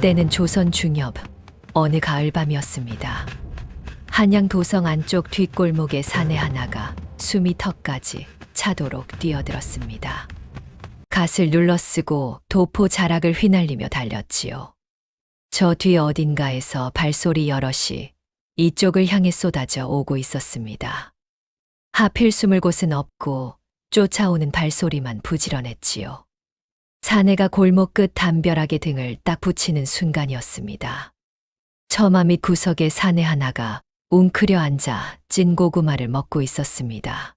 때는 조선 중엽 어느 가을밤이었습니다. 한양 도성 안쪽 뒷골목의 사내 하나가 숨이 턱까지 차도록 뛰어들었습니다. 갓을 눌러쓰고 도포 자락을 휘날리며 달렸지요. 저 뒤 어딘가에서 발소리 여럿이 이쪽을 향해 쏟아져 오고 있었습니다. 하필 숨을 곳은 없고 쫓아오는 발소리만 부지런했지요. 사내가 골목 끝 담벼락에 등을 딱 붙이는 순간이었습니다. 처마 밑 구석에 사내 하나가 웅크려 앉아 찐 고구마를 먹고 있었습니다.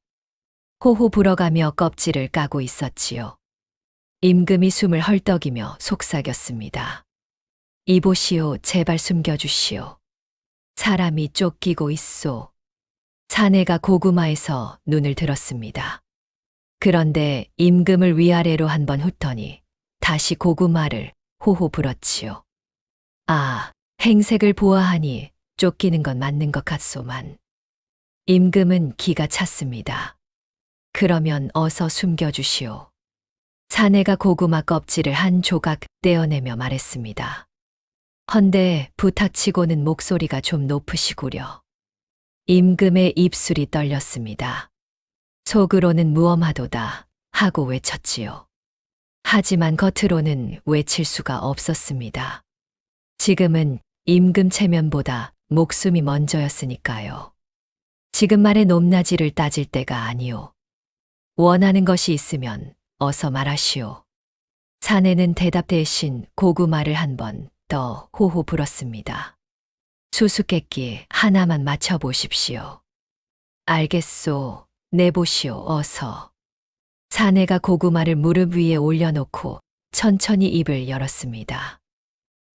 호호 불어가며 껍질을 까고 있었지요. 임금이 숨을 헐떡이며 속삭였습니다. 이보시오, 제발 숨겨주시오. 사람이 쫓기고 있소. 사내가 고구마에서 눈을 들었습니다. 그런데 임금을 위아래로 한번 훑더니 다시 고구마를 호호 불었지요. 아, 행색을 보아하니 쫓기는 건 맞는 것 같소만. 임금은 기가 찼습니다. 그러면 어서 숨겨주시오. 사내가 고구마 껍질을 한 조각 떼어내며 말했습니다. 헌데 부탁치고는 목소리가 좀 높으시구려. 임금의 입술이 떨렸습니다. 속으로는 무엄하도다 하고 외쳤지요. 하지만 겉으로는 외칠 수가 없었습니다. 지금은 임금 체면보다 목숨이 먼저였으니까요. 지금 말의 높낮이를 따질 때가 아니오. 원하는 것이 있으면 어서 말하시오. 사내는 대답 대신 고구마를 한 번 더 호호 불었습니다. 수수께끼 하나만 맞춰보십시오. 알겠소. 내보시오, 어서. 사내가 고구마를 무릎 위에 올려놓고 천천히 입을 열었습니다.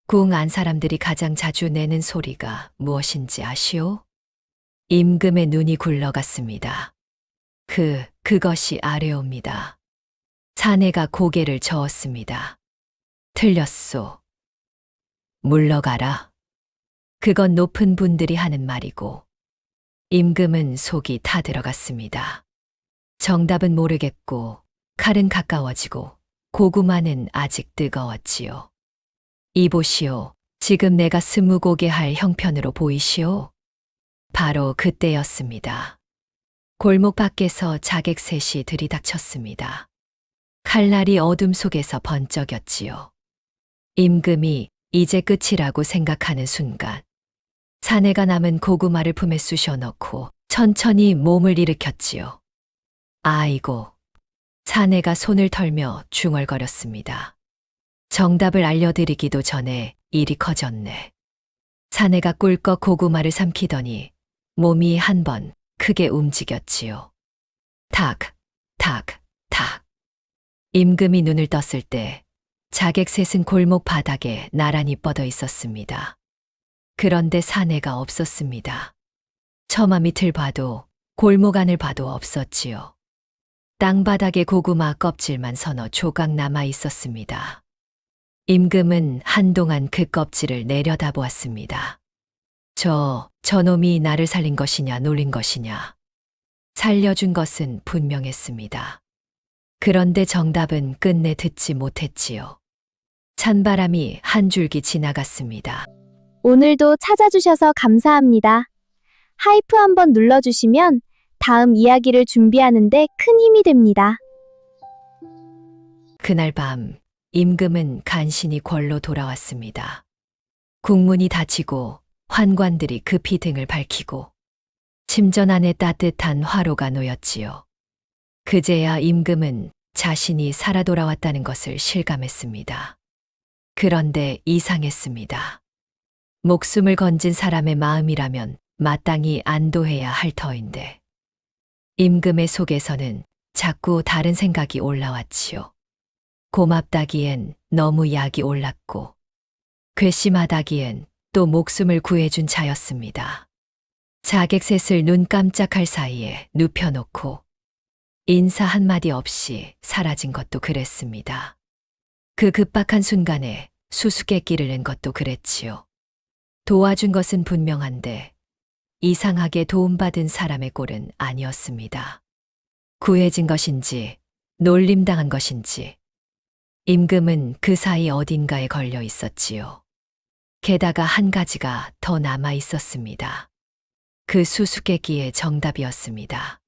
궁 안 사람들이 가장 자주 내는 소리가 무엇인지 아시오? 임금의 눈이 굴러갔습니다. 그것이 아뢰옵니다. 사내가 고개를 저었습니다. 틀렸소. 물러가라. 그건 높은 분들이 하는 말이고. 임금은 속이 타들어갔습니다. 정답은 모르겠고 칼은 가까워지고 고구마는 아직 뜨거웠지요. 이보시오. 지금 내가 스무고개 할 형편으로 보이시오? 바로 그때였습니다. 골목 밖에서 자객 셋이 들이닥쳤습니다. 칼날이 어둠 속에서 번쩍였지요. 임금이 이제 끝이라고 생각하는 순간 사내가 남은 고구마를 품에 쑤셔 넣고 천천히 몸을 일으켰지요. 아이고. 사내가 손을 털며 중얼거렸습니다. 정답을 알려드리기도 전에 일이 커졌네. 사내가 꿀꺽 고구마를 삼키더니 몸이 한 번 크게 움직였지요. 탁, 탁, 탁. 임금이 눈을 떴을 때 자객 셋은 골목 바닥에 나란히 뻗어 있었습니다. 그런데 사내가 없었습니다. 처마 밑을 봐도 골목 안을 봐도 없었지요. 땅바닥에 고구마 껍질만 서너 조각 남아 있었습니다. 임금은 한동안 그 껍질을 내려다보았습니다. 저놈이 나를 살린 것이냐 놀린 것이냐. 살려준 것은 분명했습니다. 그런데 정답은 끝내 듣지 못했지요. 찬바람이 한 줄기 지나갔습니다. 오늘도 찾아주셔서 감사합니다. 하이프 한번 눌러주시면 다음 이야기를 준비하는데 큰 힘이 됩니다. 그날 밤 임금은 간신히 궐로 돌아왔습니다. 국문이 닫히고 환관들이 급히 등을 밝히고 침전 안에 따뜻한 화로가 놓였지요. 그제야 임금은 자신이 살아 돌아왔다는 것을 실감했습니다. 그런데 이상했습니다. 목숨을 건진 사람의 마음이라면 마땅히 안도해야 할 터인데 임금의 속에서는 자꾸 다른 생각이 올라왔지요. 고맙다기엔 너무 약이 올랐고 괘씸하다기엔 또 목숨을 구해준 자였습니다. 자객 셋을 눈 깜짝할 사이에 눕혀놓고 인사 한마디 없이 사라진 것도 그랬습니다. 그 급박한 순간에 수수께끼를 낸 것도 그랬지요. 도와준 것은 분명한데 이상하게 도움받은 사람의 꼴은 아니었습니다. 구해진 것인지 놀림당한 것인지 임금은 그 사이 어딘가에 걸려 있었지요. 게다가 한 가지가 더 남아 있었습니다. 그 수수께끼의 정답이었습니다.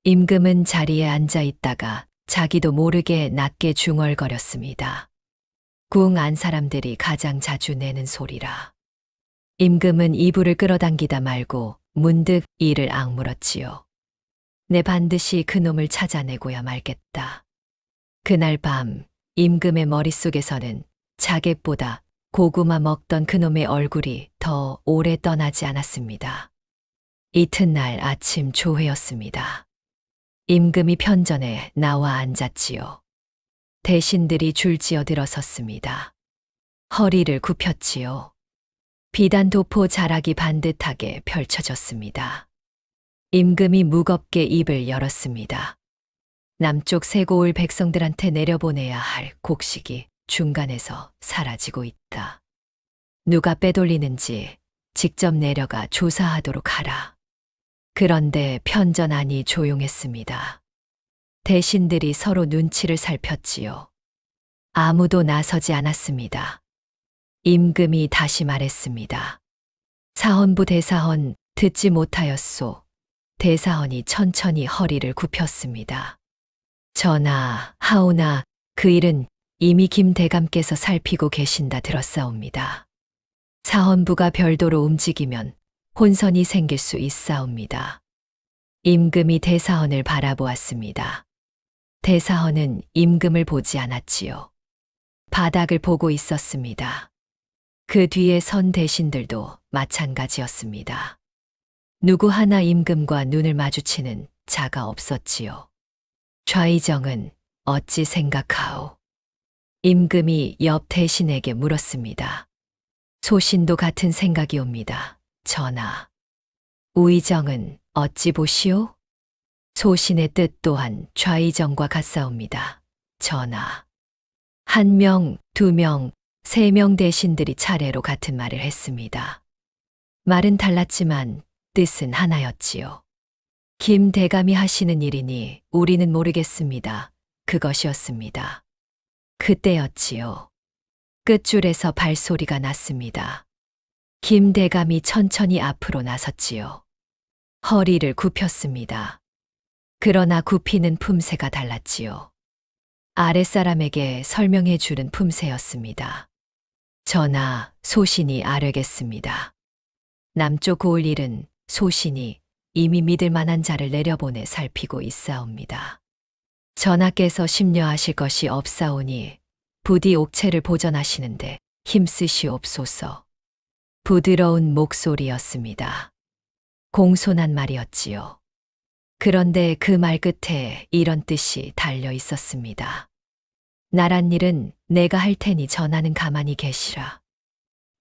임금은 자리에 앉아 있다가 자기도 모르게 낮게 중얼거렸습니다. 궁 안 사람들이 가장 자주 내는 소리라. 임금은 이불을 끌어당기다 말고 문득 이를 악물었지요. 내 반드시 그놈을 찾아내고야 말겠다. 그날 밤 임금의 머릿속에서는 자객보다 고구마 먹던 그놈의 얼굴이 더 오래 떠나지 않았습니다. 이튿날 아침 조회였습니다. 임금이 편전에 나와 앉았지요. 대신들이 줄지어 들어섰습니다. 허리를 굽혔지요. 비단 도포 자락이 반듯하게 펼쳐졌습니다. 임금이 무겁게 입을 열었습니다. 남쪽 세고을 백성들한테 내려보내야 할 곡식이 중간에서 사라지고 있다. 누가 빼돌리는지 직접 내려가 조사하도록 하라. 그런데 편전 안이 조용했습니다. 대신들이 서로 눈치를 살폈지요. 아무도 나서지 않았습니다. 임금이 다시 말했습니다. 사헌부 대사헌 듣지 못하였소. 대사헌이 천천히 허리를 굽혔습니다. 전하, 하오나 그 일은 이미 김 대감께서 살피고 계신다 들었사옵니다. 사헌부가 별도로 움직이면 혼선이 생길 수 있사옵니다. 임금이 대사헌을 바라보았습니다. 대사헌은 임금을 보지 않았지요. 바닥을 보고 있었습니다. 그 뒤에 선 대신들도 마찬가지였습니다. 누구 하나 임금과 눈을 마주치는 자가 없었지요. 좌의정은 어찌 생각하오? 임금이 옆 대신에게 물었습니다. 소신도 같은 생각이옵니다. 전하. 우의정은 어찌 보시오? 소신의 뜻 또한 좌의정과 같사옵니다. 전하. 1명, 2명, 3명 대신들이 차례로 같은 말을 했습니다. 말은 달랐지만 뜻은 하나였지요. 김 대감이 하시는 일이니 우리는 모르겠습니다. 그것이었습니다. 그때였지요. 끝줄에서 발소리가 났습니다. 김 대감이 천천히 앞으로 나섰지요. 허리를 굽혔습니다. 그러나 굽히는 품새가 달랐지요. 아랫사람에게 설명해 주는 품새였습니다. 전하, 소신이 아뢰겠습니다. 남쪽 고을 일은 소신이 이미 믿을 만한 자를 내려보내 살피고 있사옵니다. 전하께서 심려하실 것이 없사오니 부디 옥체를 보전하시는데 힘쓰시옵소서. 부드러운 목소리였습니다. 공손한 말이었지요. 그런데 그 말 끝에 이런 뜻이 달려 있었습니다. 나란 일은 내가 할 테니 전하는 가만히 계시라.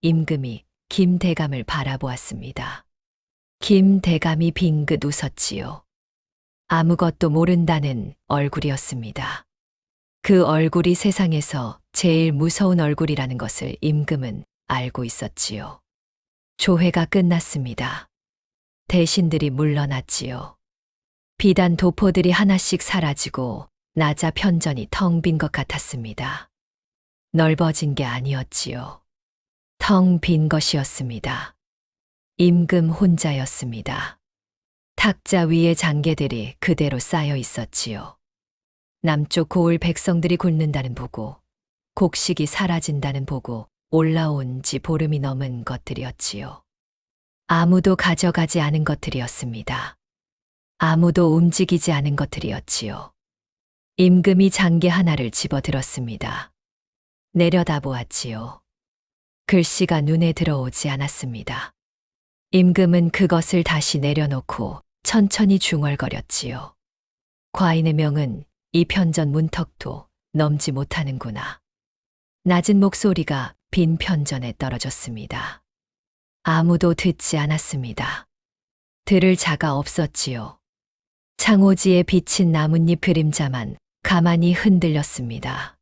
임금이 김 대감을 바라보았습니다. 김 대감이 빙긋 웃었지요. 아무것도 모른다는 얼굴이었습니다. 그 얼굴이 세상에서 제일 무서운 얼굴이라는 것을 임금은 알고 있었지요. 조회가 끝났습니다. 대신들이 물러났지요. 비단 도포들이 하나씩 사라지고 나자 편전이 텅 빈 것 같았습니다. 넓어진 게 아니었지요. 텅 빈 것이었습니다. 임금 혼자였습니다. 탁자 위에 장계들이 그대로 쌓여 있었지요. 남쪽 고을 백성들이 굶는다는 보고, 곡식이 사라진다는 보고 올라온 지 보름이 넘은 것들이었지요. 아무도 가져가지 않은 것들이었습니다. 아무도 움직이지 않은 것들이었지요. 임금이 장계 하나를 집어들었습니다. 내려다보았지요. 글씨가 눈에 들어오지 않았습니다. 임금은 그것을 다시 내려놓고 천천히 중얼거렸지요. 과인의 명은 이 편전 문턱도 넘지 못하는구나. 낮은 목소리가 빈 편전에 떨어졌습니다. 아무도 듣지 않았습니다. 들을 자가 없었지요. 창호지에 비친 나뭇잎 그림자만 가만히 흔들렸습니다.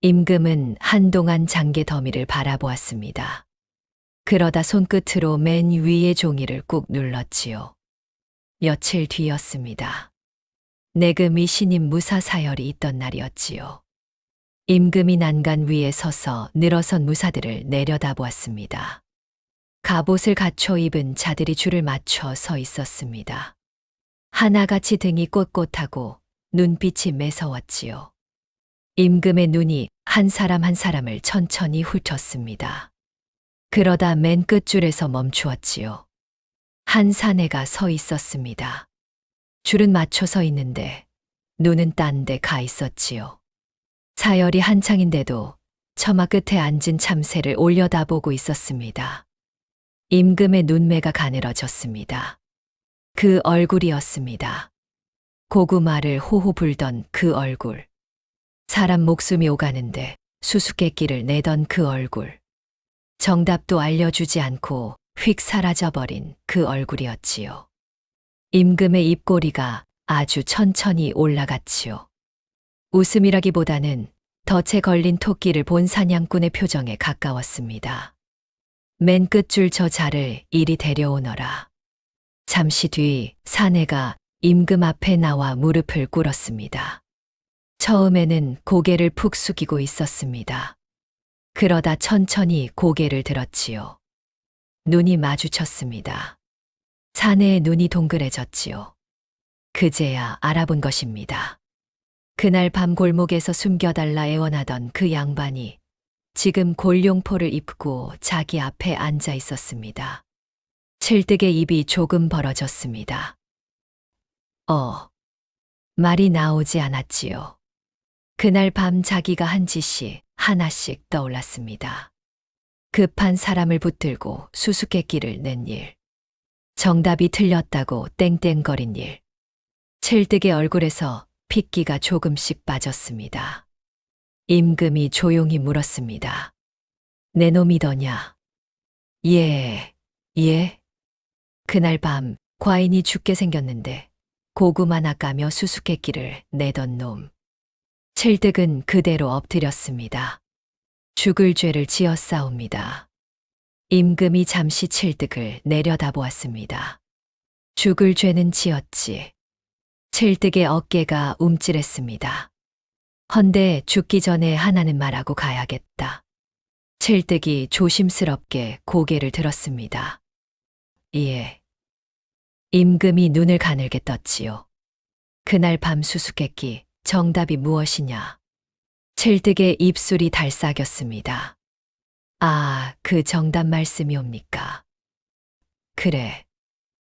임금은 한동안 장계 더미를 바라보았습니다. 그러다 손끝으로 맨 위의 종이를 꾹 눌렀지요. 며칠 뒤였습니다. 내금이 신임 무사 사열이 있던 날이었지요. 임금이 난간 위에 서서 늘어선 무사들을 내려다보았습니다. 갑옷을 갖춰 입은 자들이 줄을 맞춰 서 있었습니다. 하나같이 등이 꼿꼿하고 눈빛이 매서웠지요. 임금의 눈이 한 사람 한 사람을 천천히 훑었습니다. 그러다 맨 끝줄에서 멈추었지요. 한 사내가 서 있었습니다. 줄은 맞춰 서 있는데 눈은 딴 데 가 있었지요. 사열이 한창인데도 처마 끝에 앉은 참새를 올려다보고 있었습니다. 임금의 눈매가 가늘어졌습니다. 그 얼굴이었습니다. 고구마를 호호 불던 그 얼굴. 사람 목숨이 오가는데 수수께끼를 내던 그 얼굴. 정답도 알려주지 않고 휙 사라져버린 그 얼굴이었지요. 임금의 입꼬리가 아주 천천히 올라갔지요. 웃음이라기보다는 덫에 걸린 토끼를 본 사냥꾼의 표정에 가까웠습니다. 맨 끝줄 저 자를 이리 데려오너라. 잠시 뒤 사내가 임금 앞에 나와 무릎을 꿇었습니다. 처음에는 고개를 푹 숙이고 있었습니다. 그러다 천천히 고개를 들었지요. 눈이 마주쳤습니다. 사내의 눈이 동그래졌지요. 그제야 알아본 것입니다. 그날 밤 골목에서 숨겨달라 애원하던 그 양반이 지금 골룡포를 입고 자기 앞에 앉아 있었습니다. 칠득의 입이 조금 벌어졌습니다. 말이 나오지 않았지요. 그날 밤 자기가 한 짓이 하나씩 떠올랐습니다. 급한 사람을 붙들고 수수께끼를 낸 일. 정답이 틀렸다고 땡땡거린 일. 칠득의 얼굴에서 핏기가 조금씩 빠졌습니다. 임금이 조용히 물었습니다. 내 놈이더냐? 예. 그날 밤 과인이 죽게 생겼는데 고구마 낚아며 수수께끼를 내던 놈. 칠득은 그대로 엎드렸습니다. 죽을 죄를 지었사옵니다. 임금이 잠시 칠득을 내려다보았습니다. 죽을 죄는 지었지. 칠득의 어깨가 움찔했습니다. 헌데 죽기 전에 하나는 말하고 가야겠다. 칠득이 조심스럽게 고개를 들었습니다. 예. 임금이 눈을 가늘게 떴지요. 그날 밤 수수께끼 정답이 무엇이냐? 칠득의 입술이 달싹였습니다. 아, 그 정답 말씀이옵니까? 그래.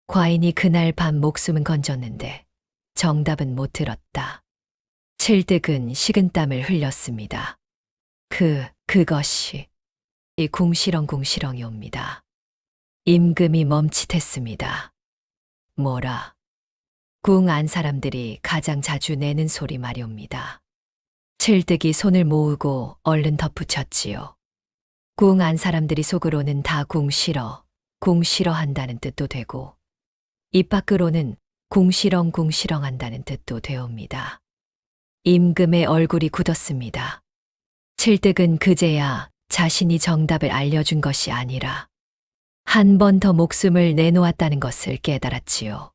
과인이 그날 밤 목숨은 건졌는데 정답은 못 들었다. 칠득은 식은땀을 흘렸습니다. 그것이 이 궁시렁이옵니다. 임금이 멈칫했습니다. 뭐라? 궁 안 사람들이 가장 자주 내는 소리 말이옵니다. 칠득이 손을 모으고 얼른 덧붙였지요. 궁 안 사람들이 속으로는 다 궁 싫어 한다는 뜻도 되고 입 밖으로는 궁시렁 한다는 뜻도 되옵니다. 임금의 얼굴이 굳었습니다. 칠득은 그제야 자신이 정답을 알려준 것이 아니라 한 번 더 목숨을 내놓았다는 것을 깨달았지요.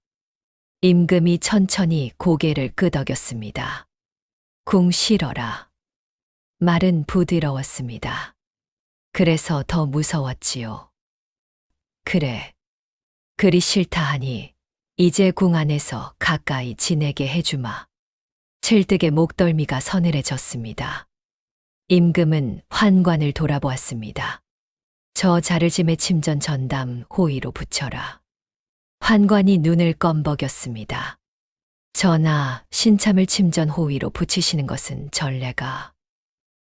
임금이 천천히 고개를 끄덕였습니다. 궁 싫어라. 말은 부드러웠습니다. 그래서 더 무서웠지요. 그래. 그리 싫다 하니 이제 궁 안에서 가까이 지내게 해주마. 칠득의 목덜미가 서늘해졌습니다. 임금은 환관을 돌아보았습니다. 저 자르짐의 침전 전담 호의로 붙여라. 환관이 눈을 껌벅였습니다. 전하, 신참을 침전 호의로 붙이시는 것은 전례가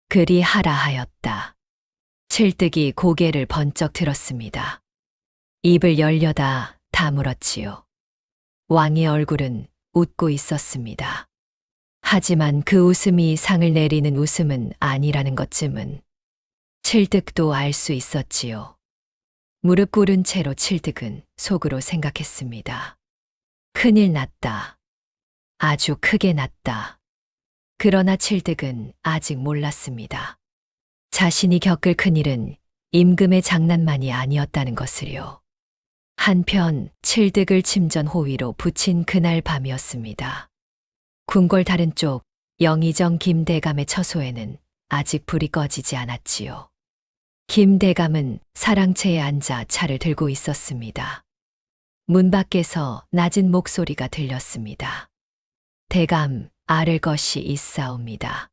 그리 하라 하였다. 칠득이 고개를 번쩍 들었습니다. 입을 열려다 다물었지요. 왕의 얼굴은 웃고 있었습니다. 하지만 그 웃음이 상을 내리는 웃음은 아니라는 것쯤은 칠득도 알 수 있었지요. 무릎 꿇은 채로 칠득은 속으로 생각했습니다. 큰일 났다. 아주 크게 났다. 그러나 칠득은 아직 몰랐습니다. 자신이 겪을 큰일은 임금의 장난만이 아니었다는 것을요. 한편 칠득을 침전 호위로 붙인 그날 밤이었습니다. 궁궐 다른 쪽 영의정 김대감의 처소에는 아직 불이 꺼지지 않았지요. 김 대감은 사랑채에 앉아 차를 들고 있었습니다. 문 밖에서 낮은 목소리가 들렸습니다. 대감, 아를 것이 있사옵니다.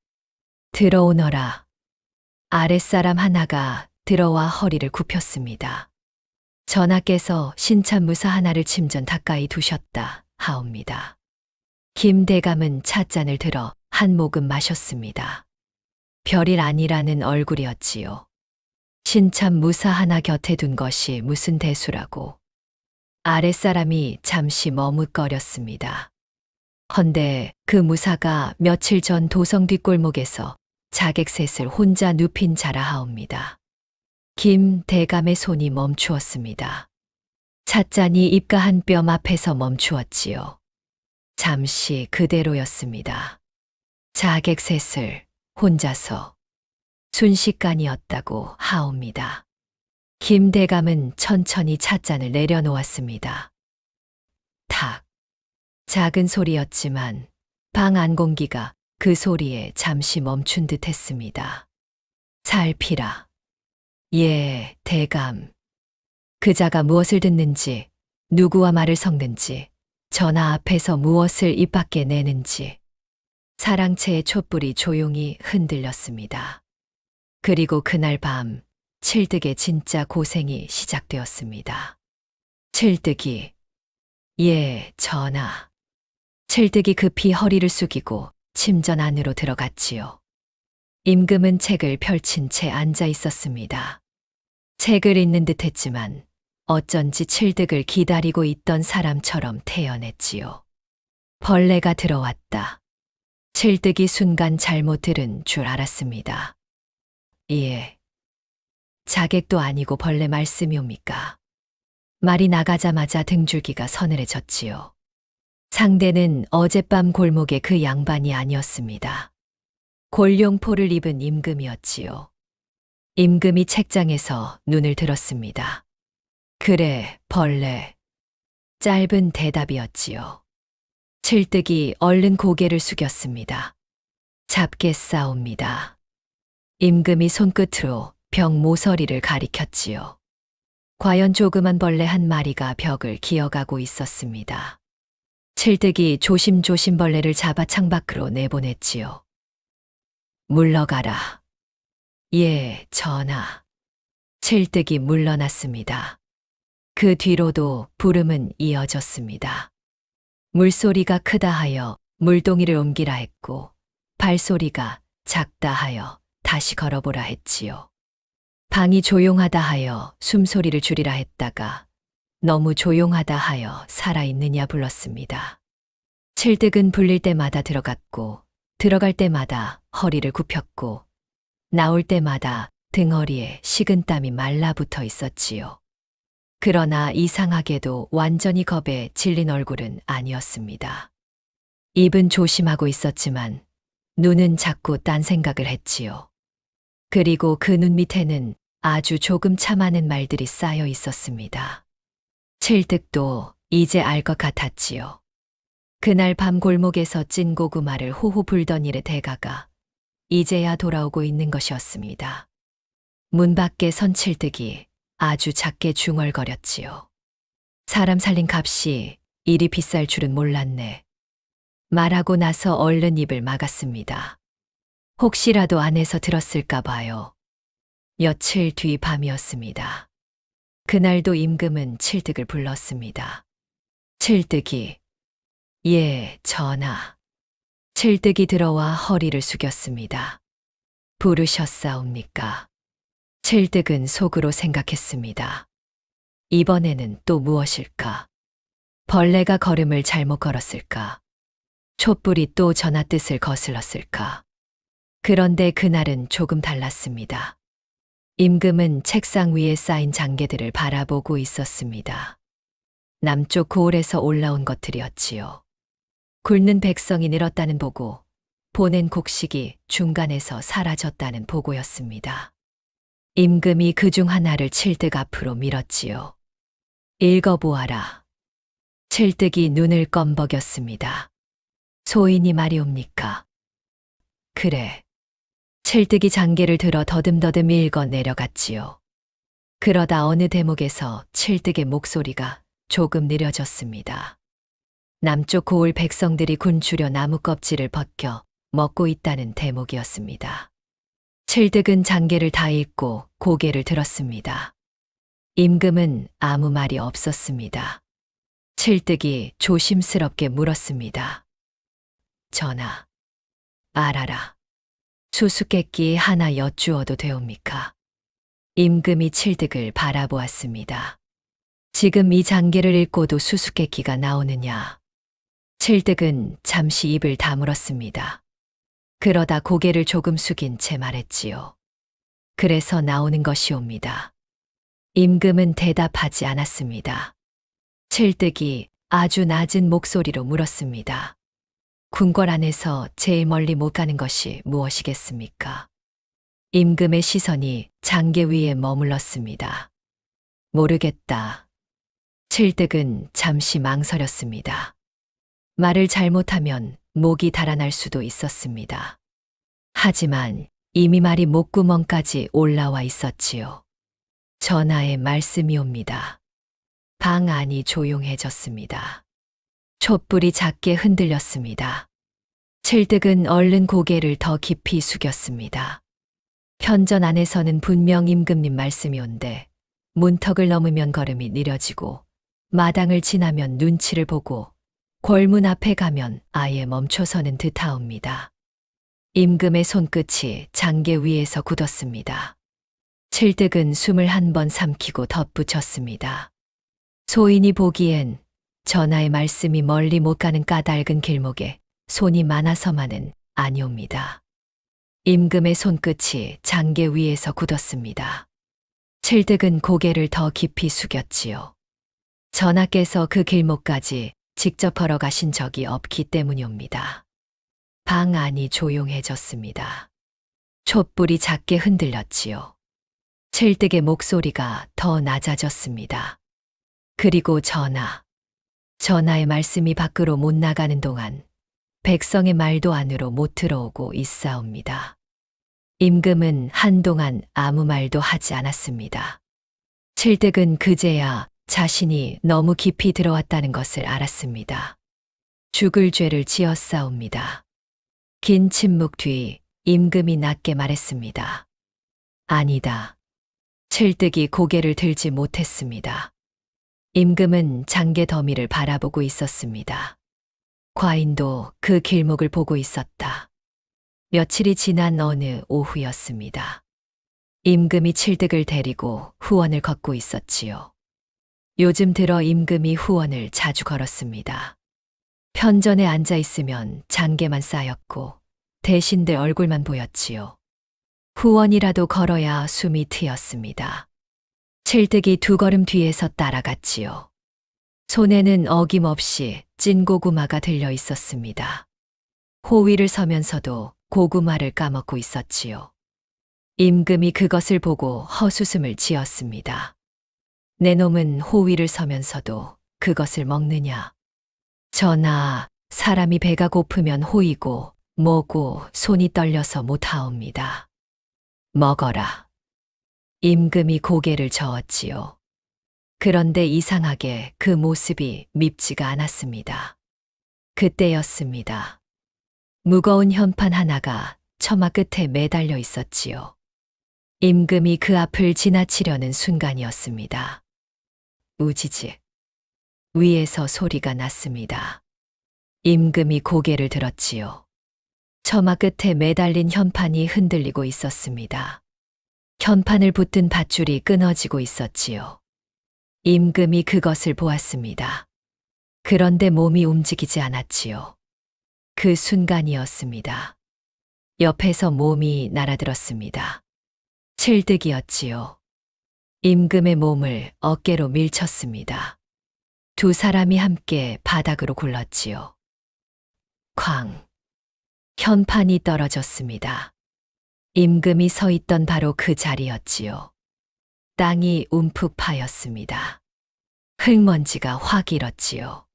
들어오너라. 아랫사람 하나가 들어와 허리를 굽혔습니다. 전하께서 신참무사 하나를 침전 가까이 두셨다 하옵니다. 김 대감은 찻잔을 들어 한 모금 마셨습니다. 별일 아니라는 얼굴이었지요. 신참무사 하나 곁에 둔 것이 무슨 대수라고. 아랫사람이 잠시 머뭇거렸습니다. 헌데 그 무사가 며칠 전 도성 뒷골목에서 자객 셋을 혼자 눕힌 자라 하옵니다. 김 대감의 손이 멈추었습니다. 찻잔이 입가 한 뼘 앞에서 멈추었지요. 잠시 그대로였습니다. 자객 셋을 혼자서 순식간이었다고 하옵니다. 김 대감은 천천히 찻잔을 내려놓았습니다. 탁. 작은 소리였지만 방 안 공기가 그 소리에 잠시 멈춘 듯 했습니다. 살피라. 예, 대감. 그자가 무엇을 듣는지, 누구와 말을 섞는지, 전하 앞에서 무엇을 입 밖에 내는지. 사랑채의 촛불이 조용히 흔들렸습니다. 그리고 그날 밤 칠득의 진짜 고생이 시작되었습니다. 칠득이, 예, 전하. 칠득이 급히 허리를 숙이고 침전 안으로 들어갔지요. 임금은 책을 펼친 채 앉아 있었습니다. 책을 읽는 듯 했지만 어쩐지 칠득을 기다리고 있던 사람처럼 태연했지요. 벌레가 들어왔다. 칠득이 순간 잘못 들은 줄 알았습니다. 예. 자객도 아니고 벌레 말씀이옵니까? 말이 나가자마자 등줄기가 서늘해졌지요. 상대는 어젯밤 골목의 그 양반이 아니었습니다. 골룡포를 입은 임금이었지요. 임금이 책장에서 눈을 들었습니다. 그래, 벌레. 짧은 대답이었지요. 칠득이 얼른 고개를 숙였습니다. 잡겠사옵니다. 임금이 손끝으로 벽 모서리를 가리켰지요. 과연 조그만 벌레 한 마리가 벽을 기어가고 있었습니다. 칠득이 조심조심 벌레를 잡아 창밖으로 내보냈지요. 물러가라. 예, 전하. 칠득이 물러났습니다. 그 뒤로도 부름은 이어졌습니다. 물소리가 크다 하여 물동이를 옮기라 했고, 발소리가 작다 하여 다시 걸어보라 했지요. 방이 조용하다 하여 숨소리를 줄이라 했다가 너무 조용하다 하여 살아있느냐 불렀습니다. 칠득은 불릴 때마다 들어갔고 들어갈 때마다 허리를 굽혔고 나올 때마다 등허리에 식은땀이 말라붙어 있었지요. 그러나 이상하게도 완전히 겁에 질린 얼굴은 아니었습니다. 입은 조심하고 있었지만 눈은 자꾸 딴 생각을 했지요. 그리고 그 눈 밑에는 아주 조금 참아낸 말들이 쌓여 있었습니다. 칠득도 이제 알 것 같았지요. 그날 밤 골목에서 찐 고구마를 호호 불던 일의 대가가 이제야 돌아오고 있는 것이었습니다. 문 밖에 선 칠득이 아주 작게 중얼거렸지요. 사람 살린 값이 이리 비쌀 줄은 몰랐네. 말하고 나서 얼른 입을 막았습니다. 혹시라도 안에서 들었을까 봐요. 며칠 뒤 밤이었습니다. 그날도 임금은 칠득을 불렀습니다. 칠득이, 예, 전하. 칠득이 들어와 허리를 숙였습니다. 부르셨사옵니까? 칠득은 속으로 생각했습니다. 이번에는 또 무엇일까? 벌레가 걸음을 잘못 걸었을까? 촛불이 또 전하 뜻을 거슬렀을까? 그런데 그날은 조금 달랐습니다. 임금은 책상 위에 쌓인 장계들을 바라보고 있었습니다. 남쪽 고을에서 올라온 것들이었지요. 굶는 백성이 늘었다는 보고, 보낸 곡식이 중간에서 사라졌다는 보고였습니다. 임금이 그중 하나를 칠득 앞으로 밀었지요. 읽어보아라. 칠득이 눈을 껌벅였습니다. 소인이 말이옵니까? 그래. 칠뜨기 장계를 들어 더듬더듬 읽어 내려갔지요. 그러다 어느 대목에서 칠뜨기의 목소리가 조금 느려졌습니다. 남쪽 고을 백성들이 군추려 나무 껍질을 벗겨 먹고 있다는 대목이었습니다. 칠득은 장계를 다 읽고 고개를 들었습니다. 임금은 아무 말이 없었습니다. 칠득이 조심스럽게 물었습니다. 전하, 알아라. 수수께끼 하나 여쭈어도 되옵니까? 임금이 칠득을 바라보았습니다. 지금 이 장계를 읽고도 수수께끼가 나오느냐? 칠득은 잠시 입을 다물었습니다. 그러다 고개를 조금 숙인 채 말했지요. 그래서 나오는 것이옵니다. 임금은 대답하지 않았습니다. 칠득이 아주 낮은 목소리로 물었습니다. 궁궐 안에서 제일 멀리 못 가는 것이 무엇이겠습니까? 임금의 시선이 장계 위에 머물렀습니다. 모르겠다. 칠득은 잠시 망설였습니다. 말을 잘못하면 목이 달아날 수도 있었습니다. 하지만 이미 말이 목구멍까지 올라와 있었지요. 전하의 말씀이옵니다. 방 안이 조용해졌습니다. 촛불이 작게 흔들렸습니다. 칠득은 얼른 고개를 더 깊이 숙였습니다. 편전 안에서는 분명 임금님 말씀이 온데 문턱을 넘으면 걸음이 느려지고 마당을 지나면 눈치를 보고 골문 앞에 가면 아예 멈춰서는 듯하옵니다. 임금의 손끝이 장계 위에서 굳었습니다. 칠득은 숨을 한 번 삼키고 덧붙였습니다. 소인이 보기엔 전하의 말씀이 멀리 못 가는 까닭은 길목에 손이 많아서만은 아니옵니다. 임금의 손끝이 장계 위에서 굳었습니다. 칠득은 고개를 더 깊이 숙였지요. 전하께서 그 길목까지 직접 걸어가신 적이 없기 때문이옵니다. 방 안이 조용해졌습니다. 촛불이 작게 흔들렸지요. 칠득의 목소리가 더 낮아졌습니다. 그리고 전하의 말씀이 밖으로 못 나가는 동안 백성의 말도 안으로 못 들어오고 있사옵니다. 임금은 한동안 아무 말도 하지 않았습니다. 칠득은 그제야 자신이 너무 깊이 들어왔다는 것을 알았습니다. 죽을 죄를 지었사옵니다. 긴 침묵 뒤 임금이 낮게 말했습니다. 아니다. 칠득이 고개를 들지 못했습니다. 임금은 장계 더미를 바라보고 있었습니다. 과인도 그 길목을 보고 있었다. 며칠이 지난 어느 오후였습니다. 임금이 칠득을 데리고 후원을 걷고 있었지요. 요즘 들어 임금이 후원을 자주 걸었습니다. 편전에 앉아 있으면 장계만 쌓였고 대신들 얼굴만 보였지요. 후원이라도 걸어야 숨이 트였습니다. 칠득이 두 걸음 뒤에서 따라갔지요. 손에는 어김없이 찐 고구마가 들려 있었습니다. 호위를 서면서도 고구마를 까먹고 있었지요. 임금이 그것을 보고 헛웃음을 지었습니다. 내 놈은 호위를 서면서도 그것을 먹느냐. 전하, 사람이 배가 고프면 호이고 뭐고 손이 떨려서 못하옵니다. 먹어라. 임금이 고개를 저었지요. 그런데 이상하게 그 모습이 밉지가 않았습니다. 그때였습니다. 무거운 현판 하나가 처마 끝에 매달려 있었지요. 임금이 그 앞을 지나치려는 순간이었습니다. 우지직. 위에서 소리가 났습니다. 임금이 고개를 들었지요. 처마 끝에 매달린 현판이 흔들리고 있었습니다. 현판을 붙든 밧줄이 끊어지고 있었지요. 임금이 그것을 보았습니다. 그런데 몸이 움직이지 않았지요. 그 순간이었습니다. 옆에서 몸이 날아들었습니다. 칠득이었지요. 임금의 몸을 어깨로 밀쳤습니다. 두 사람이 함께 바닥으로 굴렀지요. 쾅! 현판이 떨어졌습니다. 임금이 서 있던 바로 그 자리였지요. 땅이 움푹 파였습니다. 흙먼지가 확 일었지요.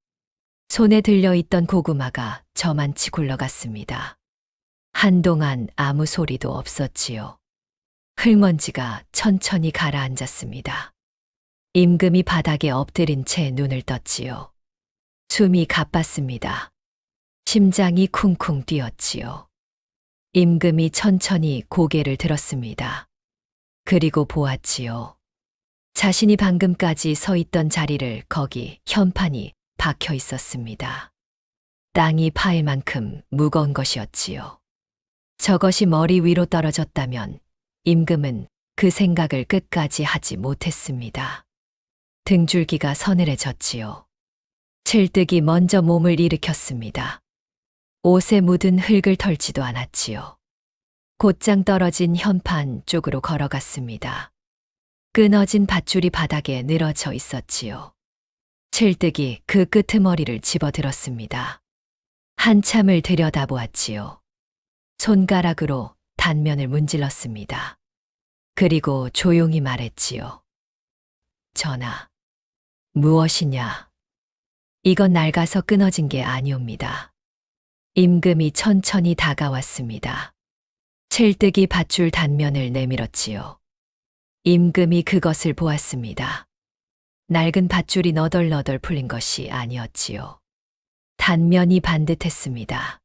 손에 들려있던 고구마가 저만치 굴러갔습니다. 한동안 아무 소리도 없었지요. 흙먼지가 천천히 가라앉았습니다. 임금이 바닥에 엎드린 채 눈을 떴지요. 숨이 가빴습니다. 심장이 쿵쿵 뛰었지요. 임금이 천천히 고개를 들었습니다. 그리고 보았지요. 자신이 방금까지 서 있던 자리를 거기 현판이 박혀 있었습니다. 땅이 파일 만큼 무거운 것이었지요. 저것이 머리 위로 떨어졌다면 임금은 그 생각을 끝까지 하지 못했습니다. 등줄기가 서늘해졌지요. 칠득이 먼저 몸을 일으켰습니다. 옷에 묻은 흙을 털지도 않았지요. 곧장 떨어진 현판 쪽으로 걸어갔습니다. 끊어진 밧줄이 바닥에 늘어져 있었지요. 칠득이 그 끄트머리를 집어들었습니다. 한참을 들여다보았지요. 손가락으로 단면을 문질렀습니다. 그리고 조용히 말했지요. 전하, 무엇이냐? 이건 낡아서 끊어진 게 아니옵니다. 임금이 천천히 다가왔습니다. 칠득이 밧줄 단면을 내밀었지요. 임금이 그것을 보았습니다. 낡은 밧줄이 너덜너덜 풀린 것이 아니었지요. 단면이 반듯했습니다.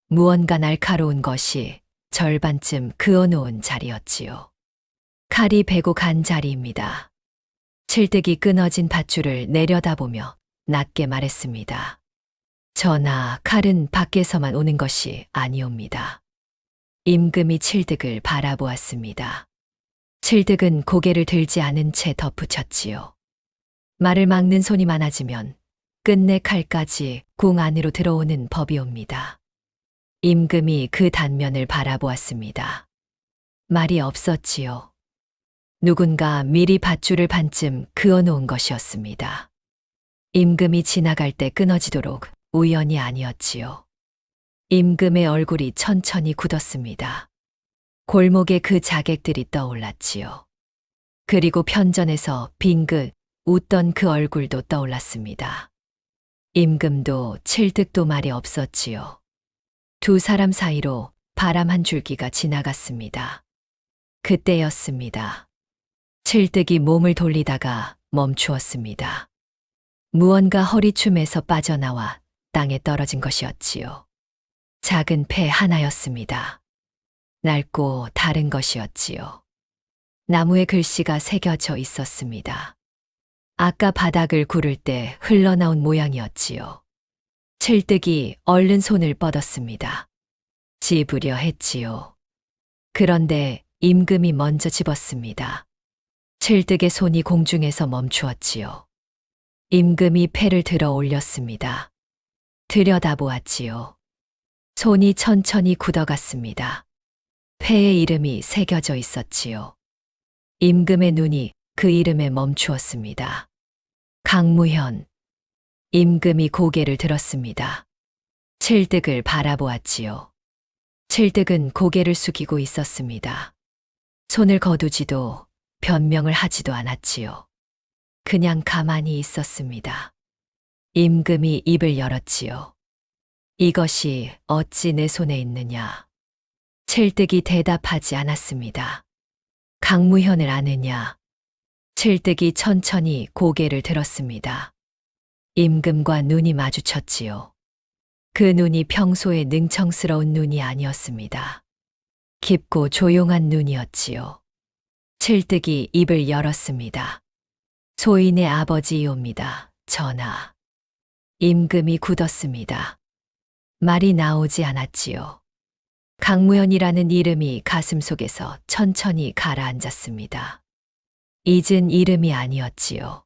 무언가 날카로운 것이 절반쯤 그어놓은 자리였지요. 칼이 베고 간 자리입니다. 칠득이 끊어진 밧줄을 내려다보며 낮게 말했습니다. 전하, 칼은 밖에서만 오는 것이 아니옵니다. 임금이 칠득을 바라보았습니다. 칠득은 고개를 들지 않은 채 덧붙였지요. 말을 막는 손이 많아지면 끝내 칼까지 궁 안으로 들어오는 법이옵니다. 임금이 그 단면을 바라보았습니다. 말이 없었지요. 누군가 미리 밧줄을 반쯤 그어놓은 것이었습니다. 임금이 지나갈 때 끊어지도록 우연이 아니었지요. 임금의 얼굴이 천천히 굳었습니다. 골목에 그 자객들이 떠올랐지요. 그리고 편전에서 빙긋 웃던 그 얼굴도 떠올랐습니다. 임금도 칠득도 말이 없었지요. 두 사람 사이로 바람 한 줄기가 지나갔습니다. 그때였습니다. 칠득이 몸을 돌리다가 멈추었습니다. 무언가 허리춤에서 빠져나와 땅에 떨어진 것이었지요. 작은 패 하나였습니다. 낡고 다른 것이었지요. 나무에 글씨가 새겨져 있었습니다. 아까 바닥을 구를 때 흘러나온 모양이었지요. 칠득이 얼른 손을 뻗었습니다. 집으려 했지요. 그런데 임금이 먼저 집었습니다. 칠득의 손이 공중에서 멈추었지요. 임금이 패를 들어 올렸습니다. 들여다보았지요. 손이 천천히 굳어갔습니다. 패의 이름이 새겨져 있었지요. 임금의 눈이 그 이름에 멈추었습니다. 강무현. 임금이 고개를 들었습니다. 칠득을 바라보았지요. 칠득은 고개를 숙이고 있었습니다. 손을 거두지도 변명을 하지도 않았지요. 그냥 가만히 있었습니다. 임금이 입을 열었지요. 이것이 어찌 내 손에 있느냐? 칠득이 대답하지 않았습니다. 강무현을 아느냐? 칠득이 천천히 고개를 들었습니다. 임금과 눈이 마주쳤지요. 그 눈이 평소의 능청스러운 눈이 아니었습니다. 깊고 조용한 눈이었지요. 칠득이 입을 열었습니다. 소인의 아버지이옵니다, 전하. 임금이 굳었습니다. 말이 나오지 않았지요. 강무현이라는 이름이 가슴 속에서 천천히 가라앉았습니다. 잊은 이름이 아니었지요.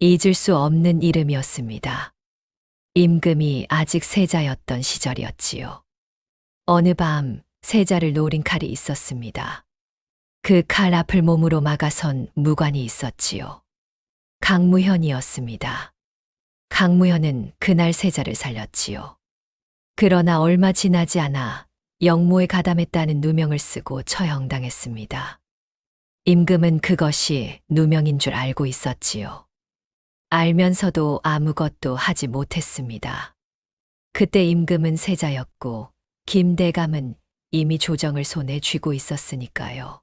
잊을 수 없는 이름이었습니다. 임금이 아직 세자였던 시절이었지요. 어느 밤 세자를 노린 칼이 있었습니다. 그 칼 앞을 몸으로 막아선 무관이 있었지요. 강무현이었습니다. 강무현은 그날 세자를 살렸지요. 그러나 얼마 지나지 않아 영모에 가담했다는 누명을 쓰고 처형당했습니다. 임금은 그것이 누명인 줄 알고 있었지요. 알면서도 아무것도 하지 못했습니다. 그때 임금은 세자였고 김대감은 이미 조정을 손에 쥐고 있었으니까요.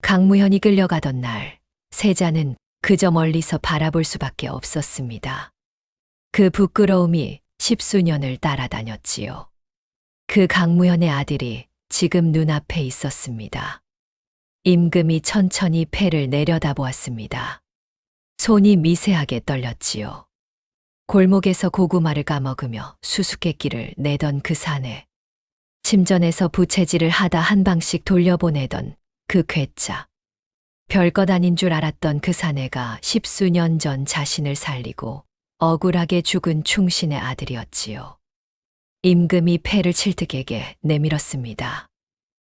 강무현이 끌려가던 날, 세자는 그저 멀리서 바라볼 수밖에 없었습니다. 그 부끄러움이 십수년을 따라다녔지요. 그 강무현의 아들이 지금 눈앞에 있었습니다. 임금이 천천히 패를 내려다보았습니다. 손이 미세하게 떨렸지요. 골목에서 고구마를 까먹으며 수수께끼를 내던 그 사내, 침전에서 부채질을 하다 한 방씩 돌려보내던 그 괴짜, 별것 아닌 줄 알았던 그 사내가 십수년 전 자신을 살리고 억울하게 죽은 충신의 아들이었지요. 임금이 패를 칠득에게 내밀었습니다.